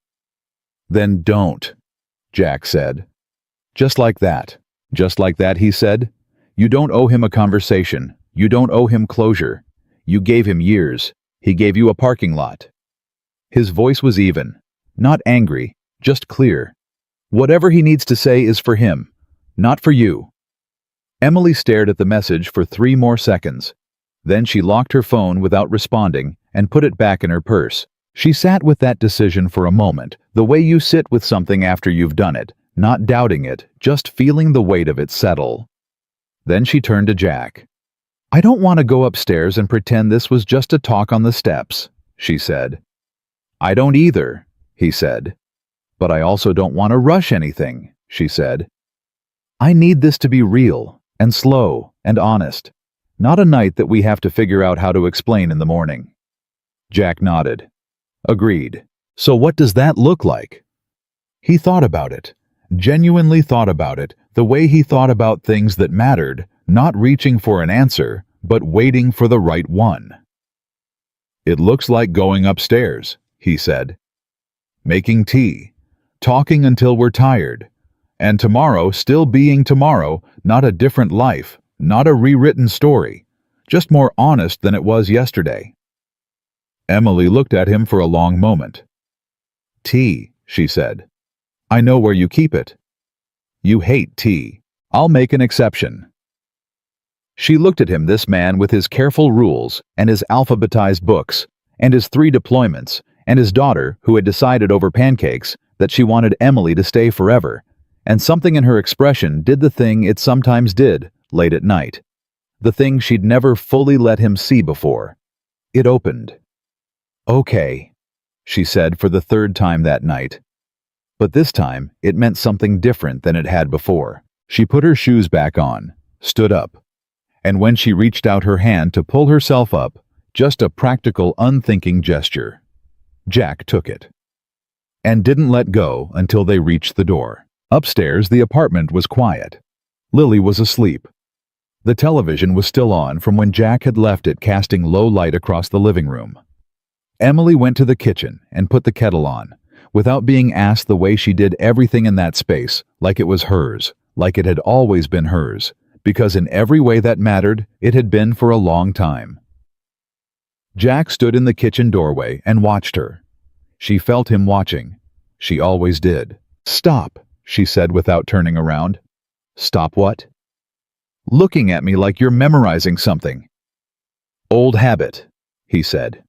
S1: Then don't, Jack said. Just like that. Just like that, he said. You don't owe him a conversation. You don't owe him closure. You gave him years. He gave you a parking lot. His voice was even. Not angry, just clear. Whatever he needs to say is for him, not for you. Emily stared at the message for 3 more seconds. Then she locked her phone without responding and put it back in her purse. She sat with that decision for a moment, the way you sit with something after you've done it, not doubting it, just feeling the weight of it settle. Then she turned to Jack. I don't want to go upstairs and pretend this was just a talk on the steps, she said. I don't either, he said. But I also don't want to rush anything, she said. I need this to be real, and slow, and honest. Not a night that we have to figure out how to explain in the morning. Jack nodded. Agreed. So what does that look like? He thought about it, genuinely thought about it, the way he thought about things that mattered, not reaching for an answer, but waiting for the right one. It looks like going upstairs, he said. Making tea. Talking until we're tired. And tomorrow still being tomorrow, not a different life, not a rewritten story, just more honest than it was yesterday. Emily looked at him for a long moment. "Tea," she said. "I know where you keep it." "You hate tea. I'll make an exception." She looked at him, this man with his careful rules and his alphabetized books and his 3 deployments and his daughter who had decided over pancakes that she wanted Emily to stay forever, and something in her expression did the thing it sometimes did late at night, the thing she'd never fully let him see before. It opened. "Okay," she said for the 3rd time that night. But this time it meant something different than it had before. She put her shoes back on, stood up, and when she reached out her hand to pull herself up, just a practical, unthinking gesture, Jack took it. And didn't let go until they reached the door. Upstairs, the apartment was quiet. Lily was asleep. The television was still on from when Jack had left it, casting low light across the living room. Emily went to the kitchen and put the kettle on, without being asked, the way she did everything in that space, like it was hers, like it had always been hers, because in every way that mattered, it had been for a long time. Jack stood in the kitchen doorway and watched her. She felt him watching. She always did. "Stop," she said without turning around. "Stop what?" "Looking at me like you're memorizing something." "Old habit," he said.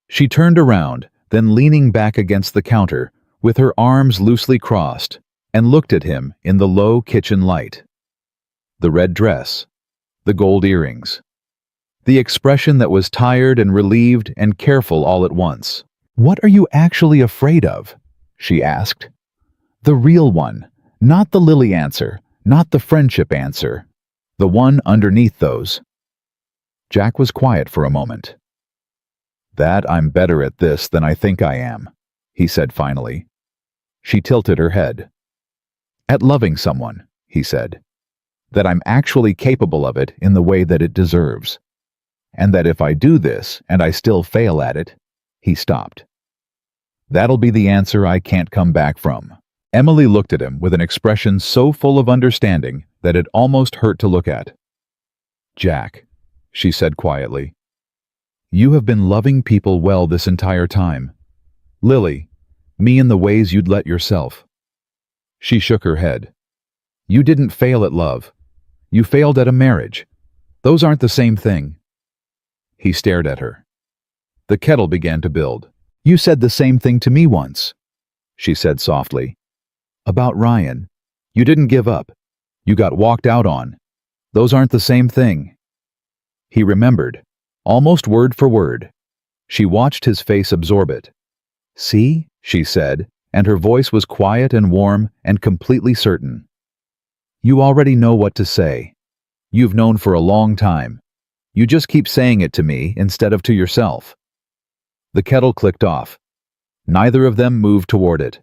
S1: She turned around, then leaning back against the counter, with her arms loosely crossed, and looked at him in the low kitchen light. The red dress, the gold earrings, the expression that was tired and relieved and careful all at once. "What are you actually afraid of?" she asked. "The real one, not the Lily answer, not the friendship answer, the one underneath those." Jack was quiet for a moment. "That I'm better at this than I think I am," he said finally. She tilted her head. "At loving someone," he said. "That I'm actually capable of it in the way that it deserves. And that if I do this and I still fail at it," he stopped. "That'll be the answer I can't come back from." Emily looked at him with an expression so full of understanding that it almost hurt to look at. "Jack," she said quietly, "you have been loving people well this entire time. Lily, me in the ways you'd let yourself." She shook her head. "You didn't fail at love. You failed at a marriage. Those aren't the same thing." He stared at her. The kettle began to build. "You said the same thing to me once," she said softly. "About Ryan. You didn't give up. You got walked out on. Those aren't the same thing." He remembered, almost word for word. She watched his face absorb it. "See?" she said, and her voice was quiet and warm and completely certain. "You already know what to say. You've known for a long time. You just keep saying it to me instead of to yourself." The kettle clicked off. Neither of them moved toward it.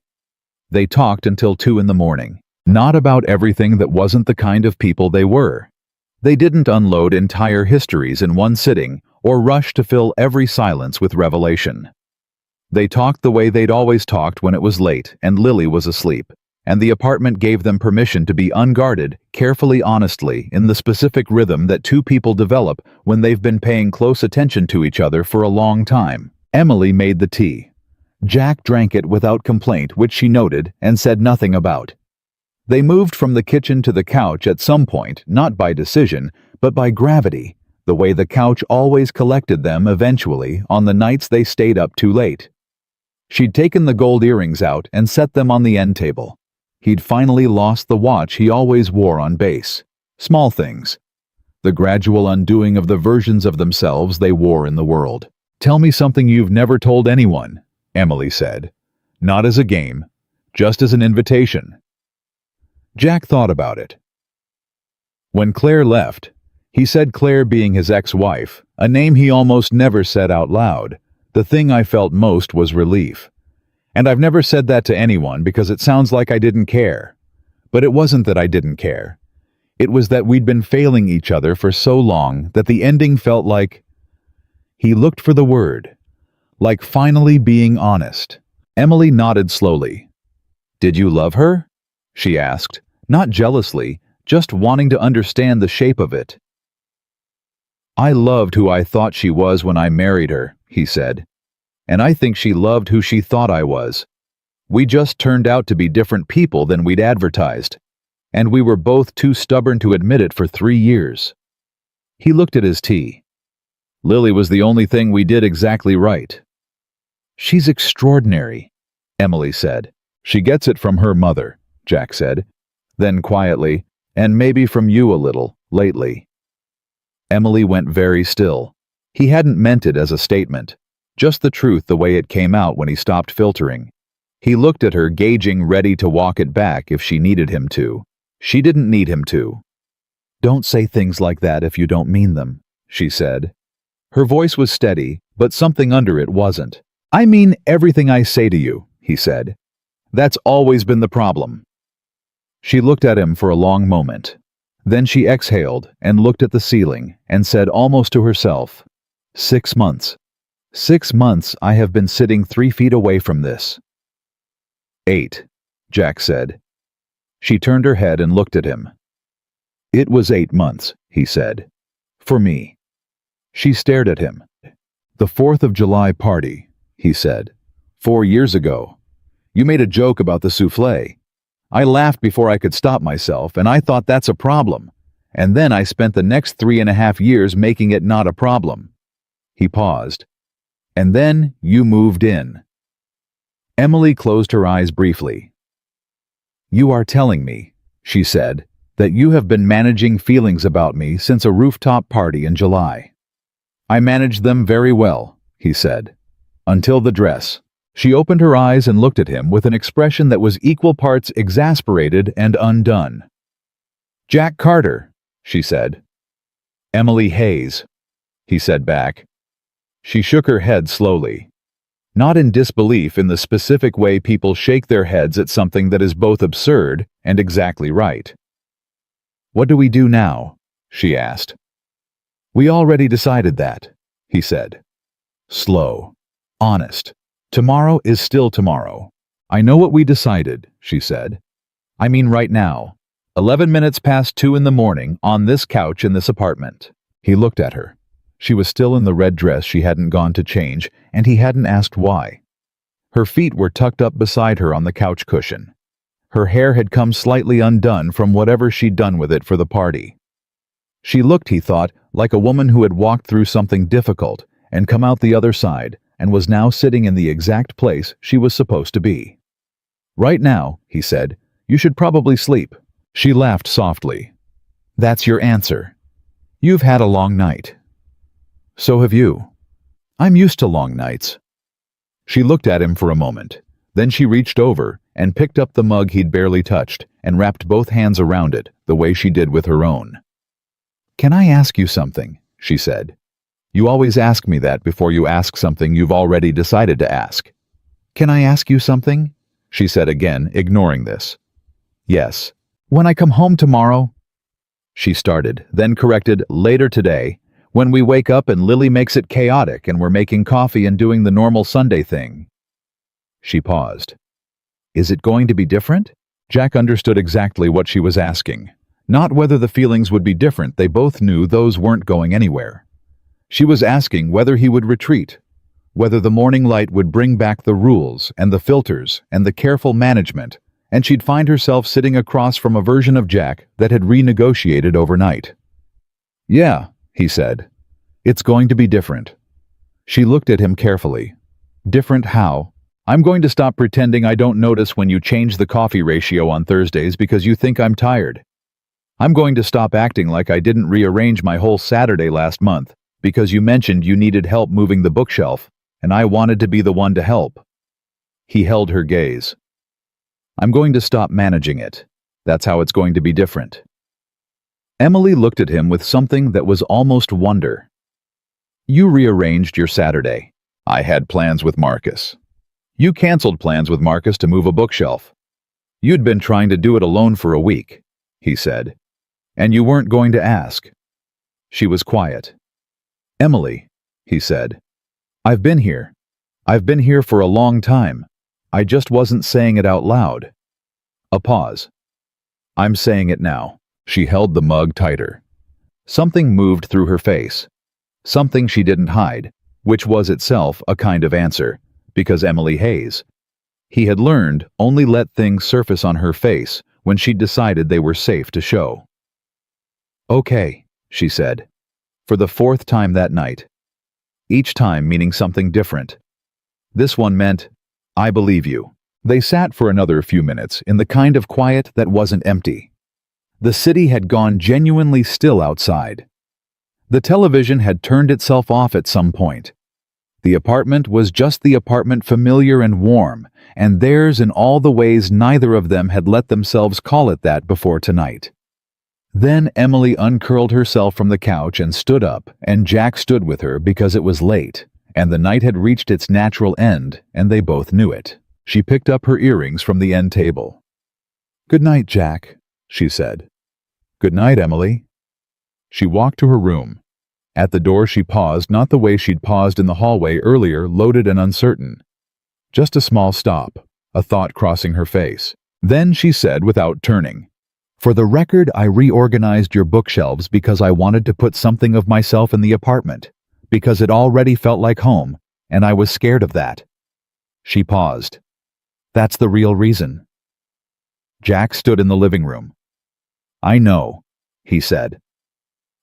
S1: They talked until 2 in the morning. Not about everything that wasn't the kind of people they were. They didn't unload entire histories in one sitting or rush to fill every silence with revelation. They talked the way they'd always talked when it was late and Lily was asleep, and the apartment gave them permission to be unguarded, carefully, honestly, in the specific rhythm that 2 people develop when they've been paying close attention to each other for a long time. Emily made the tea. Jack drank it without complaint, which she noted and said nothing about. They moved from the kitchen to the couch at some point, not by decision, but by gravity, the way the couch always collected them eventually on the nights they stayed up too late. She'd taken the gold earrings out and set them on the end table. He'd finally lost the watch he always wore on base. Small things. The gradual undoing of the versions of themselves they wore in the world. "Tell me something you've never told anyone," Emily said. "Not as a game, just as an invitation." Jack thought about it. When Claire left, he said Claire being his ex-wife, a name he almost never said out loud. The thing I felt most was relief. And I've never said that to anyone because it sounds like I didn't care. But it wasn't that I didn't care. It was that we'd been failing each other for so long that the ending felt like... He looked for the word. Like finally being honest. Emily nodded slowly. "Did you love her?" she asked, not jealously, just wanting to understand the shape of it. I loved who I thought she was when I married her, he said. And I think she loved who she thought I was. We just turned out to be different people than we'd advertised. And we were both too stubborn to admit it for 3 years. He looked at his tea. Lily was the only thing we did exactly right. She's extraordinary, Emily said. She gets it from her mother, Jack said. Then quietly, and maybe from you a little, lately. Emily went very still. He hadn't meant it as a statement, just the truth the way it came out when he stopped filtering. He looked at her, gauging, ready to walk it back if she needed him to. She didn't need him to. Don't say things like that if you don't mean them, she said. Her voice was steady, but something under it wasn't. I mean everything I say to you, he said. That's always been the problem. She looked at him for a long moment. Then she exhaled and looked at the ceiling and said almost to herself, 6 months. 6 months I have been sitting 3 feet away from this. 8, Jack said. She turned her head and looked at him. It was 8 months, he said. For me. She stared at him. The 4th of July party, he said. 4 years ago. You made a joke about the souffle. I laughed before I could stop myself, and I thought that's a problem. And then I spent the next 3.5 years making it not a problem. He paused. And then you moved in. Emily closed her eyes briefly. You are telling me, she said, that you have been managing feelings about me since a rooftop party in July. I managed them very well, he said. Until the dress. She opened her eyes and looked at him with an expression that was equal parts exasperated and undone. Jack Carter, she said. Emily Hayes, he said back. She shook her head slowly. Not in disbelief in the specific way people shake their heads at something that is both absurd and exactly right. What do we do now? She asked. We already decided that, he said. Slow. Honest. Tomorrow is still tomorrow. I know what we decided, she said. I mean right now. 11 minutes past 2 in the morning on this couch in this apartment. He looked at her. She was still in the red dress she hadn't gone to change, and he hadn't asked why. Her feet were tucked up beside her on the couch cushion. Her hair had come slightly undone from whatever she'd done with it for the party. She looked, he thought, like a woman who had walked through something difficult and come out the other side and was now sitting in the exact place she was supposed to be. Right now, he said, you should probably sleep. She laughed softly. That's your answer. You've had a long night. So have you. I'm used to long nights. She looked at him for a moment. Then she reached over and picked up the mug he'd barely touched and wrapped both hands around it, the way she did with her own. Can I ask you something? She said. You always ask me that before you ask something you've already decided to ask. Can I ask you something? She said again, ignoring this. Yes. When I come home tomorrow? She started, then corrected, later today, when we wake up and Lily makes it chaotic and we're making coffee and doing the normal Sunday thing. She paused. Is it going to be different? Jack understood exactly what she was asking. Not whether the feelings would be different, they both knew those weren't going anywhere. She was asking whether he would retreat, whether the morning light would bring back the rules and the filters and the careful management, and she'd find herself sitting across from a version of Jack that had renegotiated overnight. Yeah, he said. It's going to be different. She looked at him carefully. Different how? I'm going to stop pretending I don't notice when you change the coffee ratio on Thursdays because you think I'm tired. I'm going to stop acting like I didn't rearrange my whole Saturday last month because you mentioned you needed help moving the bookshelf, and I wanted to be the one to help. He held her gaze. I'm going to stop managing it. That's how it's going to be different. Emily looked at him with something that was almost wonder. You rearranged your Saturday. I had plans with Marcus. You canceled plans with Marcus to move a bookshelf. You'd been trying to do it alone for a week, he said. And you weren't going to ask. She was quiet. Emily, he said. I've been here. I've been here for a long time. I just wasn't saying it out loud. A pause. I'm saying it now. She held the mug tighter. Something moved through her face. Something she didn't hide, which was itself a kind of answer, because Emily Hayes. He had learned only let things surface on her face when she'd decided they were safe to show. Okay, she said, for the fourth time that night. Each time meaning something different. This one meant, I believe you. They sat for another few minutes in the kind of quiet that wasn't empty. The city had gone genuinely still outside. The television had turned itself off at some point. The apartment was just the apartment, familiar and warm, and theirs in all the ways neither of them had let themselves call it that before tonight. Then Emily uncurled herself from the couch and stood up, and Jack stood with her because it was late, and the night had reached its natural end, and they both knew it. She picked up her earrings from the end table. "Good night, Jack," she said. "Good night, Emily." She walked to her room. At the door she paused, not the way she'd paused in the hallway earlier, loaded and uncertain. Just a small stop, a thought crossing her face. Then she said without turning, "For the record, I reorganized your bookshelves because I wanted to put something of myself in the apartment, because it already felt like home, and I was scared of that." She paused. "That's the real reason." Jack stood in the living room. "I know," he said.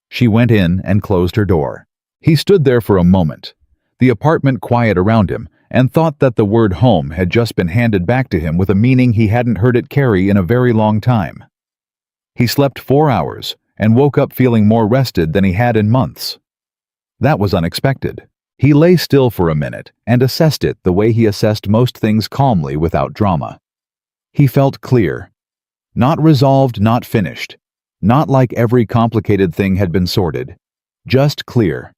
S1: She went in and closed her door. He stood there for a moment, the apartment quiet around him, and thought that the word home had just been handed back to him with a meaning he hadn't heard it carry in a very long time. He slept 4 hours and woke up feeling more rested than he had in months. That was unexpected. He lay still for a minute and assessed it the way he assessed most things, calmly, without drama. He felt clear. Not resolved, not finished. Not like every complicated thing had been sorted. Just clear.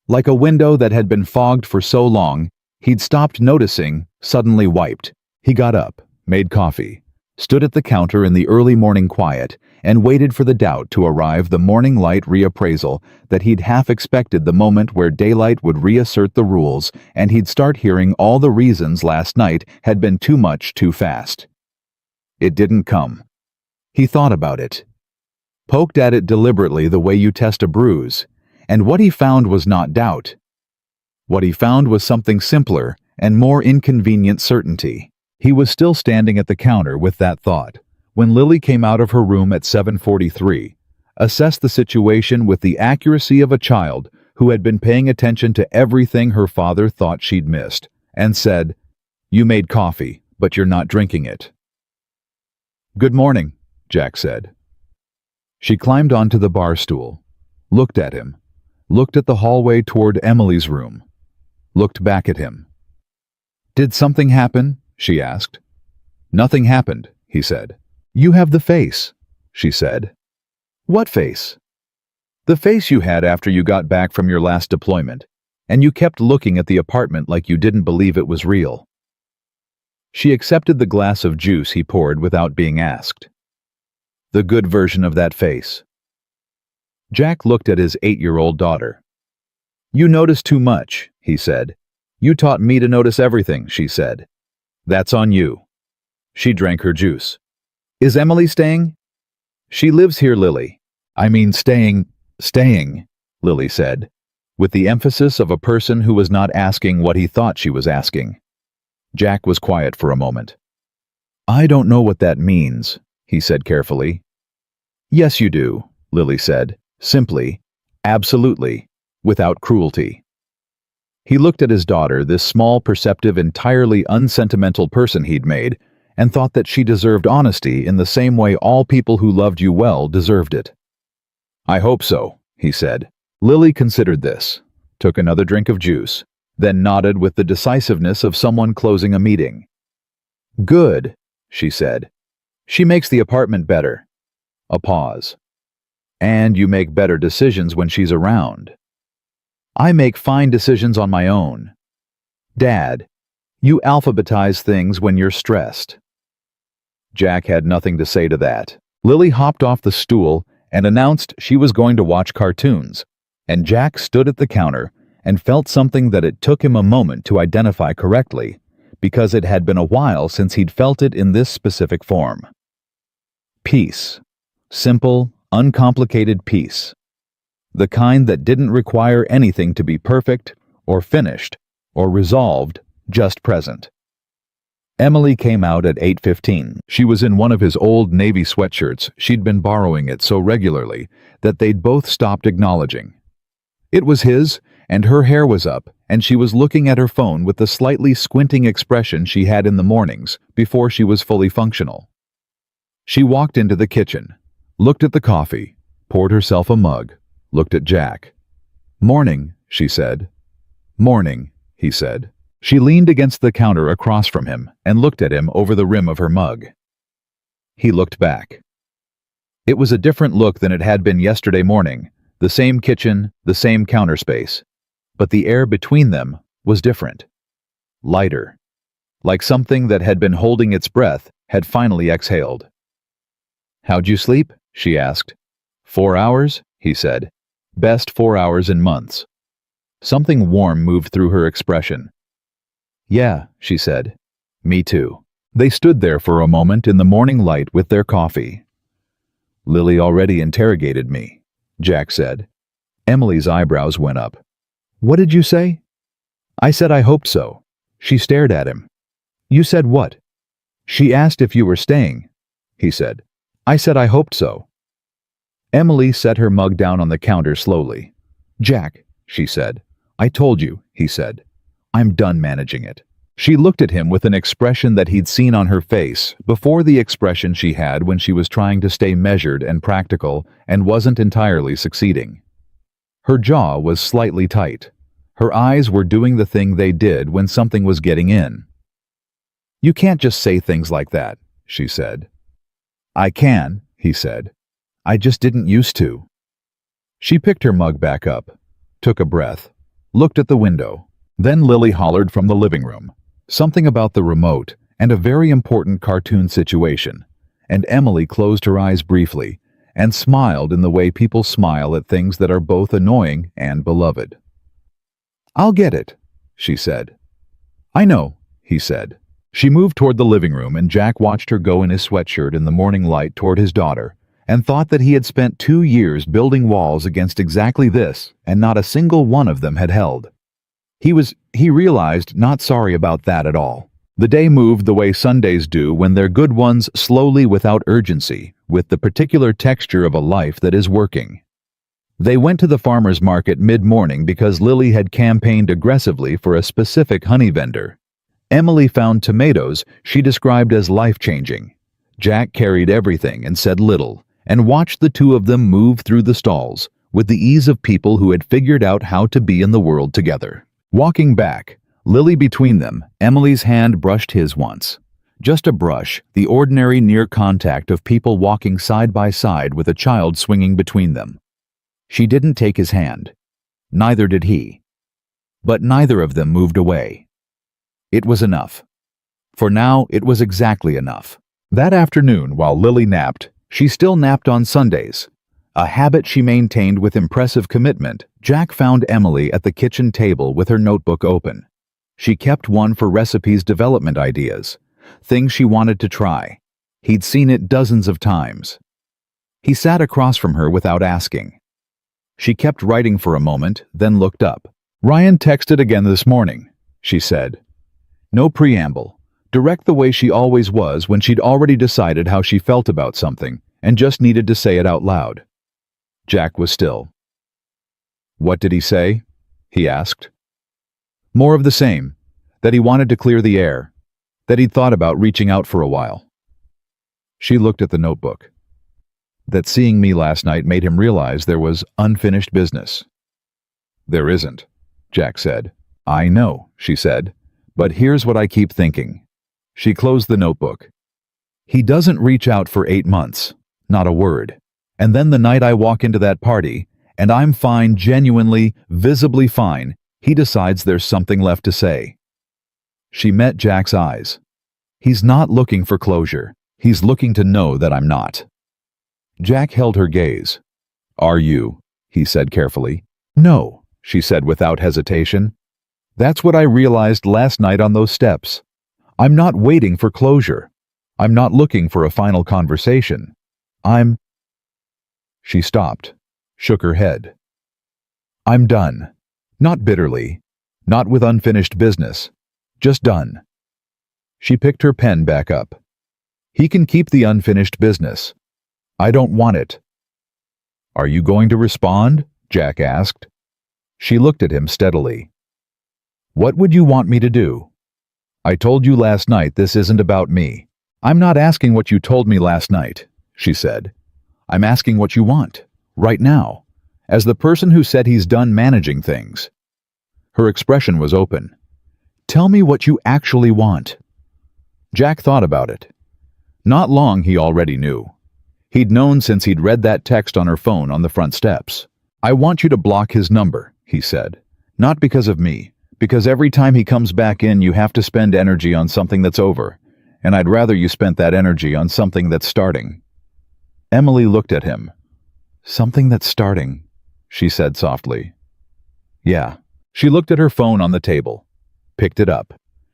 S1: Like a window that had been fogged for so long, he'd stopped noticing, suddenly wiped. He got up, made coffee, stood at the counter in the early morning quiet, and waited for the doubt to arrive, the morning light reappraisal that he'd half expected, the moment where daylight would reassert the rules and he'd start hearing all the reasons last night had been too much too fast. It didn't come. He thought about it. Poked at it deliberately the way you test a bruise, and what he found was not doubt. What he found was something simpler and more inconvenient: certainty. He was still standing at the counter with that thought when Lily came out of her room at 7:43, assessed the situation with the accuracy of a child who had been paying attention to everything her father thought she'd missed, and said, "You made coffee, but you're not drinking it." "Good morning," Jack said. She climbed onto the bar stool, looked at him, looked at the hallway toward Emily's room, looked back at him. "Did something happen?" she asked. "Nothing happened," he said. "You have the face," she said. "What face?" "The face you had after you got back from your last deployment, and you kept looking at the apartment like you didn't believe it was real." She accepted the glass of juice he poured without being asked. The good version of that face. Jack looked at his 8-year-old daughter. "You notice too much," he said. "You taught me to notice everything," she said. "That's on you." She drank her juice. "Is Emily staying?" "She lives here, Lily." "I mean staying," Lily said, with the emphasis of a person who was not asking what he thought she was asking. Jack was quiet for a moment. "I don't know what that means," he said carefully. "Yes, you do," Lily said, simply, absolutely, without cruelty. He looked at his daughter, this small, perceptive, entirely unsentimental person he'd made, and thought that she deserved honesty in the same way all people who loved you well deserved it. "I hope so," he said. Lily considered this, took another drink of juice, then nodded with the decisiveness of someone closing a meeting. "Good," she said. "She makes the apartment better." A pause. "And you make better decisions when she's around." "I make fine decisions on my own." "Dad, you alphabetize things when you're stressed." Jack had nothing to say to that. Lily hopped off the stool and announced she was going to watch cartoons, and Jack stood at the counter and felt something that it took him a moment to identify correctly, because it had been a while since he'd felt it in this specific form. Peace. Simple, uncomplicated peace. The kind that didn't require anything to be perfect, or finished, or resolved, just present. Emily came out at 8:15. She was in one of his old navy sweatshirts. She'd been borrowing it so regularly that they'd both stopped acknowledging. It was his, and her hair was up, and she was looking at her phone with the slightly squinting expression she had in the mornings before she was fully functional. She walked into the kitchen, looked at the coffee, poured herself a mug, looked at Jack. "Morning," she said. "Morning," he said. She leaned against the counter across from him and looked at him over the rim of her mug. He looked back. It was a different look than it had been yesterday morning, the same kitchen, the same counter space, but the air between them was different. Lighter. Like something that had been holding its breath had finally exhaled. "How'd you sleep?" she asked. "4 hours?" he said. "Best 4 hours in months." Something warm moved through her expression. "Yeah," she said. "Me too." They stood there for a moment in the morning light with their coffee. "Lily already interrogated me," Jack said. Emily's eyebrows went up. "What did you say?" "I said I hoped so." She stared at him. "You said what?" "She asked if you were staying," he said. "I said I hoped so." Emily set her mug down on the counter slowly. "Jack," she said. "I told you," he said. "I'm done managing it." She looked at him with an expression that he'd seen on her face before the expression she had when she was trying to stay measured and practical and wasn't entirely succeeding. Her jaw was slightly tight. Her eyes were doing the thing they did when something was getting in. "You can't just say things like that," she said. "I can," he said. "I just didn't used to." She picked her mug back up, took a breath, looked at the window. Then Lily hollered from the living room, something about the remote and a very important cartoon situation, and Emily closed her eyes briefly and smiled in the way people smile at things that are both annoying and beloved. "I'll get it," she said. "I know," he said. She moved toward the living room, and Jack watched her go in his sweatshirt in the morning light toward his daughter and thought that he had spent 2 years building walls against exactly this, and not a single one of them had held. He realized, not sorry about that at all. The day moved the way Sundays do when they're good ones, slowly without urgency, with the particular texture of a life that is working. They went to the farmer's market mid-morning because Lily had campaigned aggressively for a specific honey vendor. Emily found tomatoes she described as life-changing. Jack carried everything and said little, and watched the two of them move through the stalls, with the ease of people who had figured out how to be in the world together. Walking back, Lily between them, Emily's hand brushed his once. Just a brush, the ordinary near contact of people walking side by side with a child swinging between them. She didn't take his hand. Neither did he. But neither of them moved away. It was enough. For now, it was exactly enough. That afternoon, while Lily napped, she still napped on Sundays. A habit she maintained with impressive commitment, Jack found Emily at the kitchen table with her notebook open. She kept one for recipes development ideas, things she wanted to try. He'd seen it dozens of times. He sat across from her without asking. She kept writing for a moment, then looked up. "Ryan texted again this morning," she said. No preamble, direct the way she always was when she'd already decided how she felt about something and just needed to say it out loud. Jack was still. "What did he say?" he asked. "More of the same, that he wanted to clear the air, that he'd thought about reaching out for a while." She looked at the notebook. "That seeing me last night made him realize there was unfinished business." "There isn't," Jack said. "I know," she said, "but here's what I keep thinking." She closed the notebook. "He doesn't reach out for 8 months, not a word. And then the night I walk into that party, and I'm fine, genuinely, visibly fine, he decides there's something left to say." She met Jack's eyes. "He's not looking for closure. He's looking to know that I'm not." Jack held her gaze. "Are you?" he said carefully. "No," she said without hesitation. "That's what I realized last night on those steps. I'm not waiting for closure. I'm not looking for a final conversation. I'm... She stopped, shook her head. I'm done. Not bitterly, not with unfinished business, just done. She picked her pen back up. He can keep the unfinished business. I don't want it. Are you going to respond? Jack asked. She looked at him steadily. What would you want me to do? I told you last night this isn't about me. I'm not asking what you told me last night, she said. I'm asking what you want, right now, as the person who said he's done managing things. Her expression was open. Tell me what you actually want. Jack thought about it. Not long, he already knew. He'd known since he'd read that text on her phone on the front steps. I want you to block his number, he said. Not because of me, because every time he comes back in you have to spend energy on something that's over, and I'd rather you spent that energy on something that's starting. Emily looked at him. Something that's starting, she said softly. Yeah. She looked at her phone on the table, picked it up,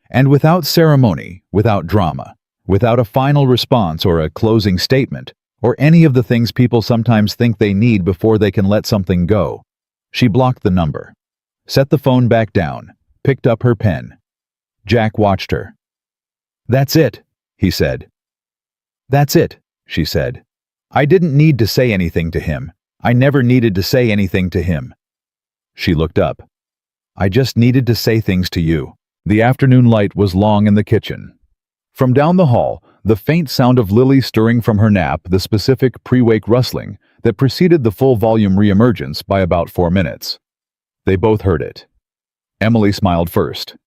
S1: and without ceremony, without drama, without a final response or a closing statement, or any of the things people sometimes think they need before they can let something go, she blocked the number, set the phone back down, picked up her pen. Jack watched her. That's it, he said. That's it, she said. I didn't need to say anything to him. I never needed to say anything to him. She looked up. I just needed to say things to you. The afternoon light was long in the kitchen. From down the hall, the faint sound of Lily stirring from her nap, the specific pre-wake rustling that preceded the full-volume re-emergence by about 4 minutes. They both heard it. Emily smiled first.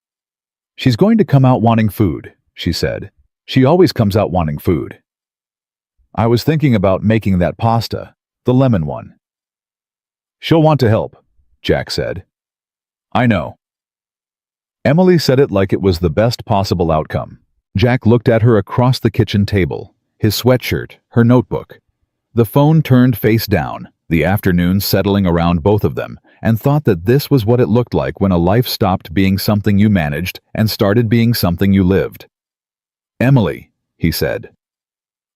S1: She's going to come out wanting food, she said. She always comes out wanting food. I was thinking about making that pasta, the lemon one. She'll want to help, Jack said. I know. Emily said it like it was the best possible outcome. Jack looked at her across the kitchen table, his sweatshirt, her notebook. The phone turned face down, the afternoon settling around both of them, and thought that this was what it looked like when a life stopped being something you managed and started being something you lived. Emily, he said.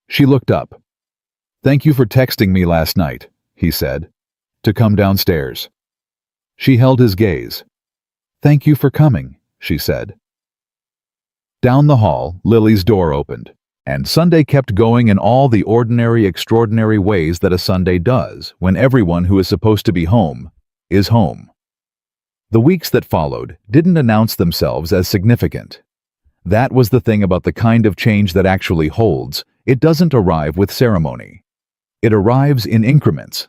S1: She looked up. Thank you for texting me last night, he said, to come downstairs. She held his gaze. Thank you for coming, she said. Down the hall, Lily's door opened, and Sunday kept going in all the ordinary, extraordinary ways that a Sunday does when everyone who is supposed to be home is home. The weeks that followed didn't announce themselves as significant. That was the thing about the kind of change that actually holds. It doesn't arrive with ceremony. It arrives in increments.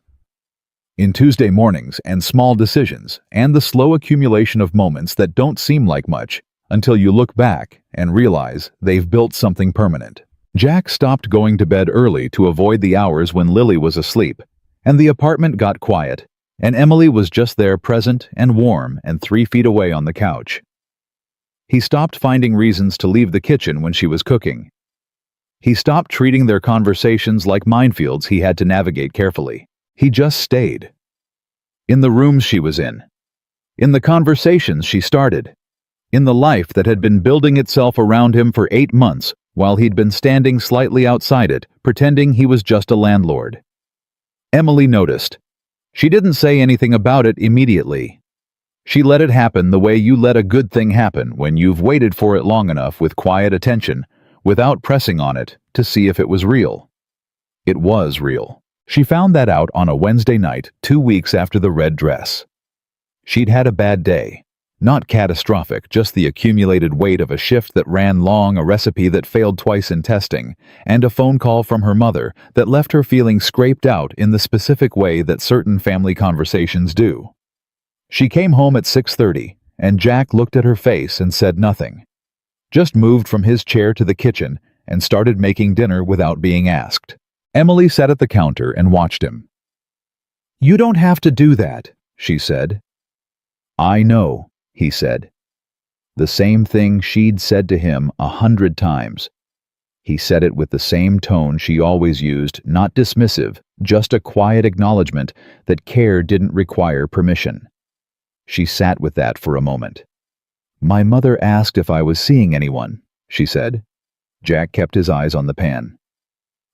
S1: In Tuesday mornings and small decisions and the slow accumulation of moments that don't seem like much until you look back and realize they've built something permanent. Jack stopped going to bed early to avoid the hours when Lily was asleep, and the apartment got quiet, and Emily was just there present and warm and 3 feet away on the couch. He stopped finding reasons to leave the kitchen when she was cooking. He stopped treating their conversations like minefields he had to navigate carefully. He just stayed. In the rooms she was in the conversations she started, in the life that had been building itself around him for 8 months while he'd been standing slightly outside it, pretending he was just a landlord. Emily noticed. She didn't say anything about it immediately. She let it happen the way you let a good thing happen when you've waited for it long enough with quiet attention, without pressing on it to see if it was real. It was real. She found that out on a Wednesday night, 2 weeks after the red dress. She'd had a bad day. Not catastrophic, just the accumulated weight of a shift that ran long, a recipe that failed twice in testing, and a phone call from her mother that left her feeling scraped out in the specific way that certain family conversations do. She came home at 6:30, and Jack looked at her face and said nothing. Just moved from his chair to the kitchen and started making dinner without being asked. Emily sat at the counter and watched him. You don't have to do that, she said. I know, he said. The same thing she'd said to him 100 times. He said it with the same tone she always used, not dismissive, just a quiet acknowledgement that care didn't require permission. She sat with that for a moment. My mother asked if I was seeing anyone, she said. Jack kept his eyes on the pan.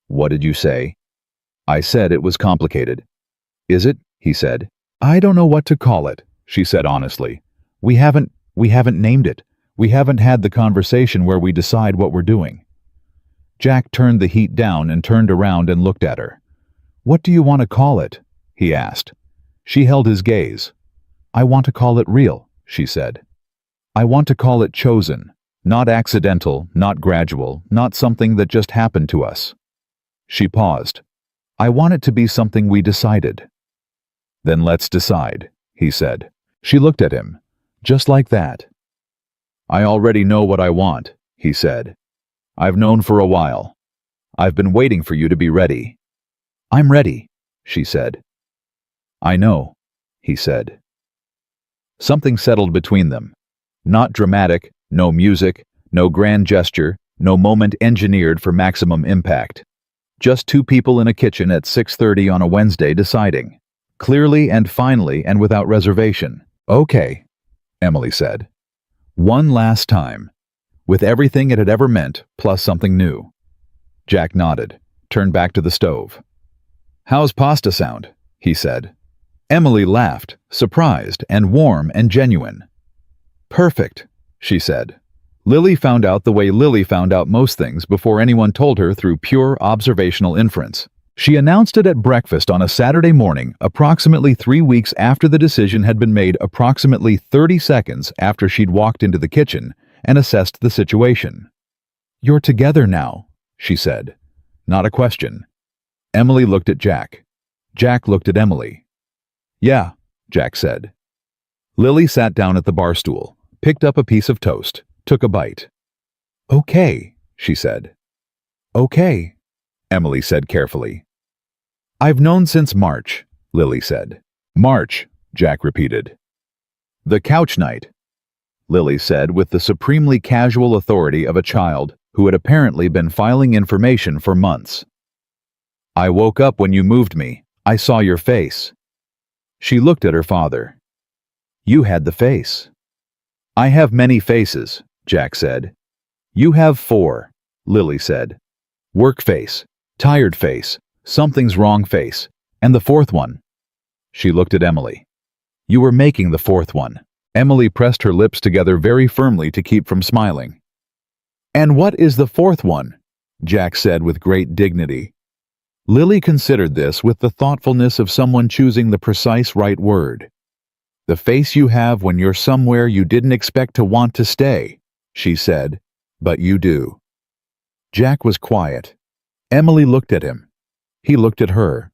S1: What did you say? I said it was complicated. Is it? He said. I don't know what to call it, she said honestly. We haven't named it. We haven't had the conversation where we decide what we're doing. Jack turned the heat down and turned around and looked at her. What do you want to call it? He asked. She held his gaze. I want to call it real, she said. I want to call it chosen, not accidental, not gradual, not something that just happened to us. She paused. I want it to be something we decided. Then let's decide, he said. She looked at him, just like that. I already know what I want, he said. I've known for a while. I've been waiting for you to be ready. I'm ready, she said. I know, he said. Something settled between them. Not dramatic, no music, no grand gesture, no moment engineered for maximum impact. Just two people in a kitchen at 6:30 on a Wednesday deciding. Clearly and finally and without reservation. Okay, Emily said. One last time. With everything it had ever meant, plus something new. Jack nodded, turned back to the stove. How's pasta sound? He said. Emily laughed, surprised and warm and genuine. Perfect, she said. Lily found out the way Lily found out most things before anyone told her through pure observational inference. She announced it at breakfast on a Saturday morning, approximately 3 weeks after the decision had been made, approximately 30 seconds after she'd walked into the kitchen and assessed the situation. You're together now, she said. Not a question. Emily looked at Jack. Jack looked at Emily. Yeah, Jack said. Lily sat down at the bar stool, picked up a piece of toast, took a bite. Okay, she said. Okay, Emily said carefully. I've known since March, Lily said. March, Jack repeated. The couch night, Lily said with the supremely casual authority of a child who had apparently been filing information for months. I woke up when you moved me. I saw your face. She looked at her father. You had the face. I have many faces, Jack said. You have 4, Lily said. Work face, tired face, something's wrong face, and the 4th one. She looked at Emily. You were making the 4th one. Emily pressed her lips together very firmly to keep from smiling. And what is the 4th one? Jack said with great dignity. Lily considered this with the thoughtfulness of someone choosing the precise right word. The face you have when you're somewhere you didn't expect to want to stay, she said, but you do. Jack was quiet. Emily looked at him. He looked at her.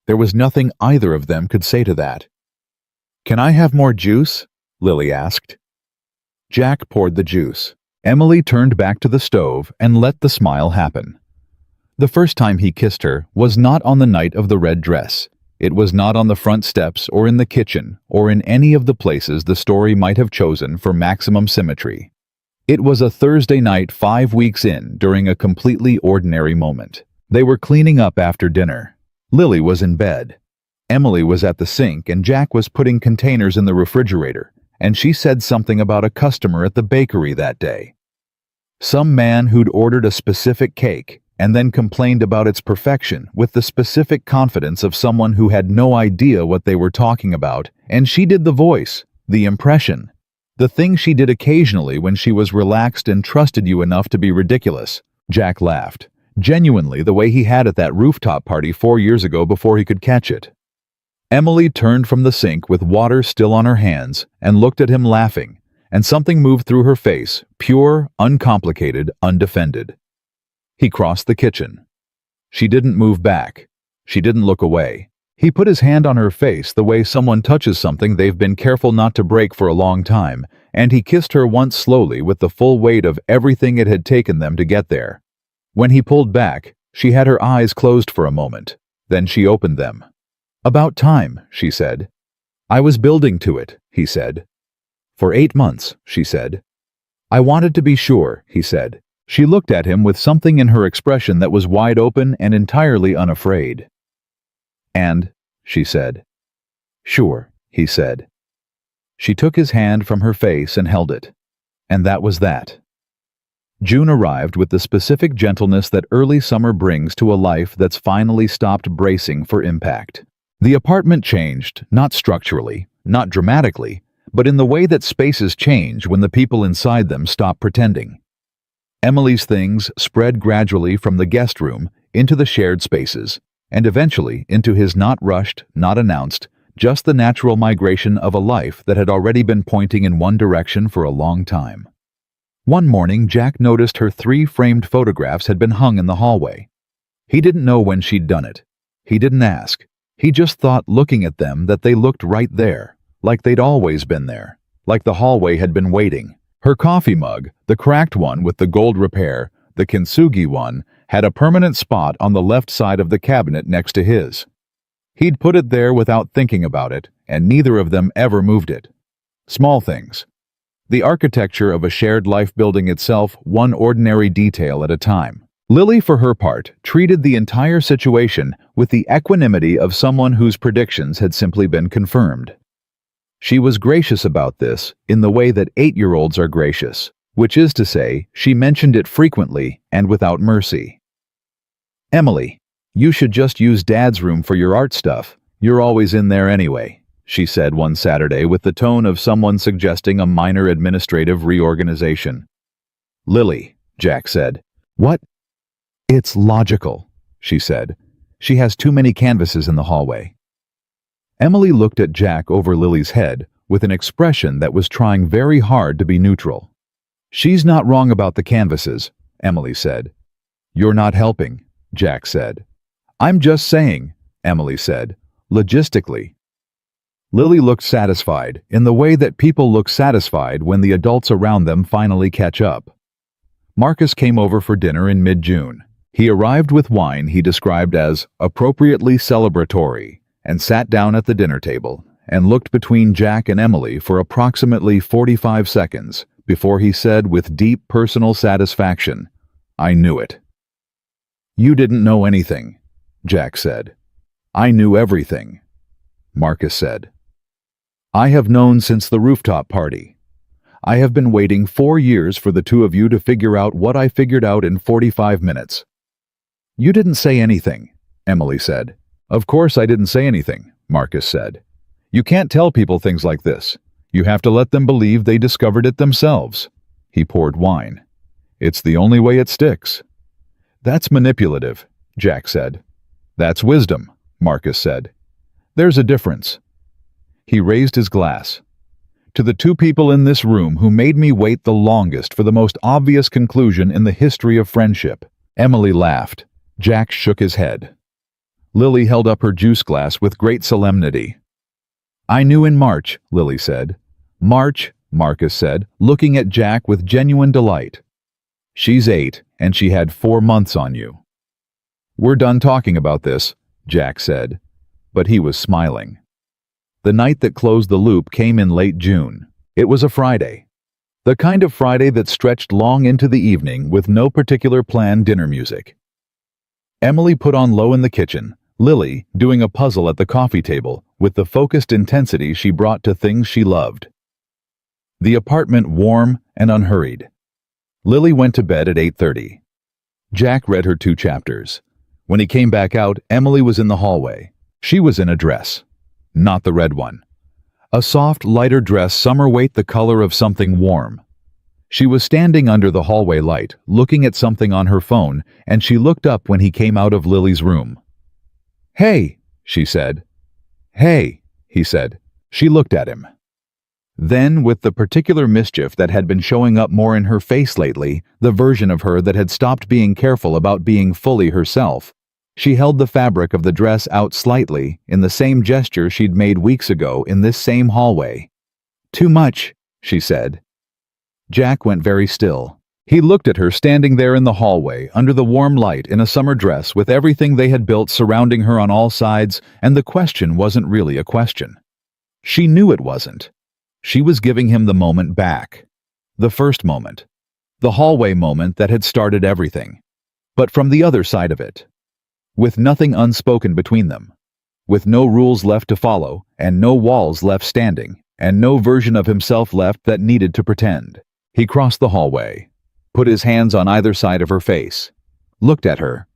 S1: There was nothing either of them could say to that. Can I have more juice? Lily asked. Jack poured the juice. Emily turned back to the stove and let the smile happen. The first time he kissed her was not on the night of the red dress. It was not on the front steps or in the kitchen or in any of the places the story might have chosen for maximum symmetry. It was a Thursday night 5 weeks in during a completely ordinary moment. They were cleaning up after dinner. Lily was in bed. Emily was at the sink and Jack was putting containers in the refrigerator, and she said something about a customer at the bakery that day. Some man who'd ordered a specific cake and then complained about its perfection with the specific confidence of someone who had no idea what they were talking about, and she did the voice, the impression, the thing she did occasionally when she was relaxed and trusted you enough to be ridiculous. Jack laughed, genuinely the way he had at that rooftop party 4 years ago before he could catch it. Emily turned from the sink with water still on her hands and looked at him laughing, and something moved through her face, pure, uncomplicated, undefended. He crossed the kitchen. She didn't move back. She didn't look away. He put his hand on her face the way someone touches something they've been careful not to break for a long time, and he kissed her once slowly with the full weight of everything it had taken them to get there. When he pulled back, she had her eyes closed for a moment. Then she opened them. About time, she said. I was building to it, he said. For 8 months, she said. I wanted to be sure, he said. She looked at him with something in her expression that was wide open and entirely unafraid. And, she said. Sure, he said. She took his hand from her face and held it. And that was that. June arrived with the specific gentleness that early summer brings to a life that's finally stopped bracing for impact. The apartment changed, not structurally, not dramatically, but in the way that spaces change when the people inside them stop pretending. Emily's things spread gradually from the guest room into the shared spaces, and eventually into his not rushed, not announced, just the natural migration of a life that had already been pointing in one direction for a long time. One morning, Jack noticed her 3 framed photographs had been hung in the hallway. He didn't know when she'd done it. He didn't ask. He just thought, looking at them, that they looked right there, like they'd always been there, like the hallway had been waiting. Her coffee mug, the cracked one with the gold repair, the kintsugi one, had a permanent spot on the left side of the cabinet next to his. He'd put it there without thinking about it, and neither of them ever moved it. Small things. The architecture of a shared life building itself one ordinary detail at a time. Lily, for her part, treated the entire situation with the equanimity of someone whose predictions had simply been confirmed. She was gracious about this in the way that 8-year-olds are gracious, which is to say, she mentioned it frequently and without mercy. "Emily, you should just use Dad's room for your art stuff. You're always in there anyway," she said one Saturday with the tone of someone suggesting a minor administrative reorganization. "Lily," Jack said. "What?" "It's logical," she said. "She has too many canvases in the hallway." Emily looked at Jack over Lily's head with an expression that was trying very hard to be neutral. "She's not wrong about the canvases," Emily said. "You're not helping," Jack said. "I'm just saying," Emily said, "logistically." Lily looked satisfied, in the way that people look satisfied when the adults around them finally catch up. Marcus came over for dinner in mid-June. He arrived with wine he described as appropriately celebratory, and sat down at the dinner table and looked between Jack and Emily for approximately 45 seconds before he said with deep personal satisfaction, "I knew it." "You didn't know anything," Jack said. "I knew everything," Marcus said. "I have known since the rooftop party. I have been waiting 4 years for the two of you to figure out what I figured out in 45 minutes. "You didn't say anything," Emily said. "Of course I didn't say anything," Marcus said. "You can't tell people things like this. You have to let them believe they discovered it themselves." He poured wine. "It's the only way it sticks." "That's manipulative," Jack said. "That's wisdom," Marcus said. "There's a difference." He raised his glass. "To the 2 people in this room who made me wait the longest for the most obvious conclusion in the history of friendship." Emily laughed. Jack shook his head. Lily held up her juice glass with great solemnity. "I knew in March," Lily said. "March," Marcus said, looking at Jack with genuine delight. "She's 8, and she had 4 months on you." "We're done talking about this," Jack said, but he was smiling. The night that closed the loop came in late June. It was a Friday. The kind of Friday that stretched long into the evening with no particular planned dinner music. Emily put on low in the kitchen, Lily doing a puzzle at the coffee table with the focused intensity she brought to things she loved. The apartment warm and unhurried. Lily went to bed at 8:30. Jack read her 2 chapters. When he came back out, Emily was in the hallway. She was in a dress. Not the red one. A soft, lighter dress, summer weight, the color of something warm. She was standing under the hallway light, looking at something on her phone, and she looked up when he came out of Lily's room. "Hey," she said. "Hey," he said. She looked at him. Then, with the particular mischief that had been showing up more in her face lately, the version of her that had stopped being careful about being fully herself, she held the fabric of the dress out slightly in the same gesture she'd made weeks ago in this same hallway. "Too much," she said. Jack went very still. He looked at her standing there in the hallway under the warm light in a summer dress with everything they had built surrounding her on all sides, and the question wasn't really a question. She knew it wasn't. She was giving him the moment back. The first moment. The hallway moment that had started everything. But from the other side of it. With nothing unspoken between them. With no rules left to follow, and no walls left standing, and no version of himself left that needed to pretend. He crossed the hallway. put his hands on either side of her face, looked at her,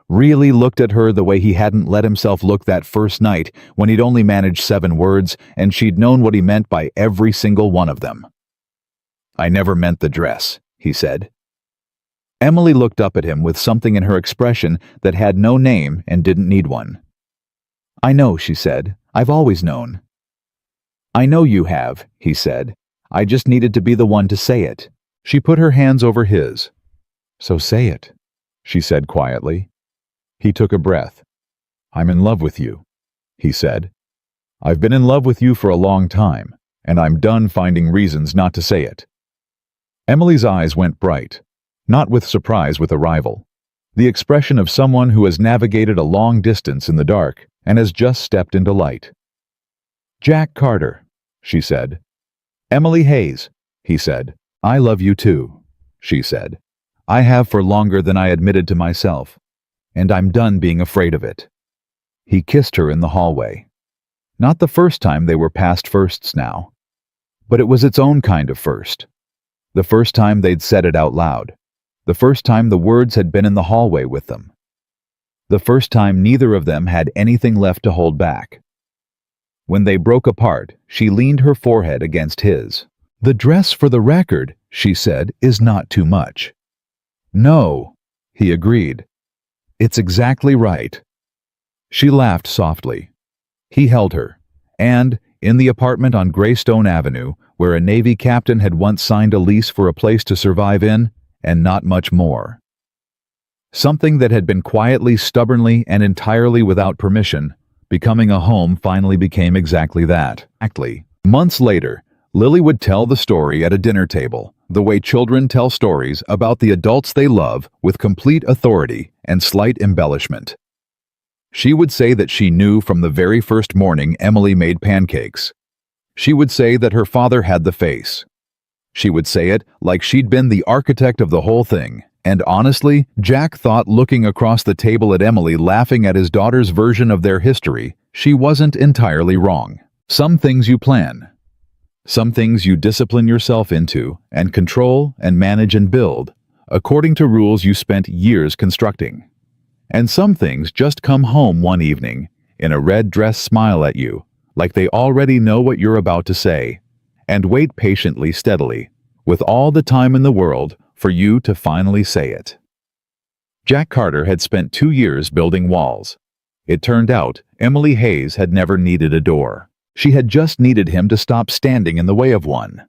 S1: really looked at her the way he hadn't let himself look that first night when he'd only managed 7 words and she'd known what he meant by every single one of them. "I never meant the dress," he said. Emily looked up at him with something in her expression that had no name and didn't need one. "I know," she said. "I've always known." "I know you have," he said. "I just needed to be the one to say it." She put her hands over his. "So say it," she said quietly. He took a breath. "I'm in love with you," he said. "I've been in love with you for a long time, and I'm done finding reasons not to say it." Emily's eyes went bright, not with surprise with arrival, the expression of someone who has navigated a long distance in the dark and has just stepped into light. "Jack Carter," she said. "Emily Hayes," he said. "I love you too," she said. "I have for longer than I admitted to myself, and I'm done being afraid of it." He kissed her in the hallway. Not the first time they were past firsts now, but it was its own kind of first. The first time they'd said it out loud. The first time the words had been in the hallway with them. The first time neither of them had anything left to hold back. When they broke apart, she leaned her forehead against his. "The dress, for the record," she said, "is not too much." "No," he agreed. "It's exactly right." She laughed softly. He held her, and, in the apartment on Greystone Avenue, where a Navy captain had once signed a lease for a place to survive in, and not much more. Something that had been quietly, stubbornly, and entirely without permission, becoming a home finally became exactly that. Months later, Lily would tell the story at a dinner table, the way children tell stories about the adults they love with complete authority and slight embellishment. She would say that she knew from the very first morning Emily made pancakes. She would say that her father had the face. She would say it like she'd been the architect of the whole thing. And honestly, Jack thought, looking across the table at Emily laughing at his daughter's version of their history, she wasn't entirely wrong. Some things you plan. Some things you discipline yourself into and control and manage and build, according to rules you spent years constructing. And some things just come home one evening, in a red dress, smile at you, like they already know what you're about to say, and wait patiently, steadily, with all the time in the world, for you to finally say it. Jack Carter had spent 2 years building walls. It turned out Emily Hayes had never needed a door. She had just needed him to stop standing in the way of one.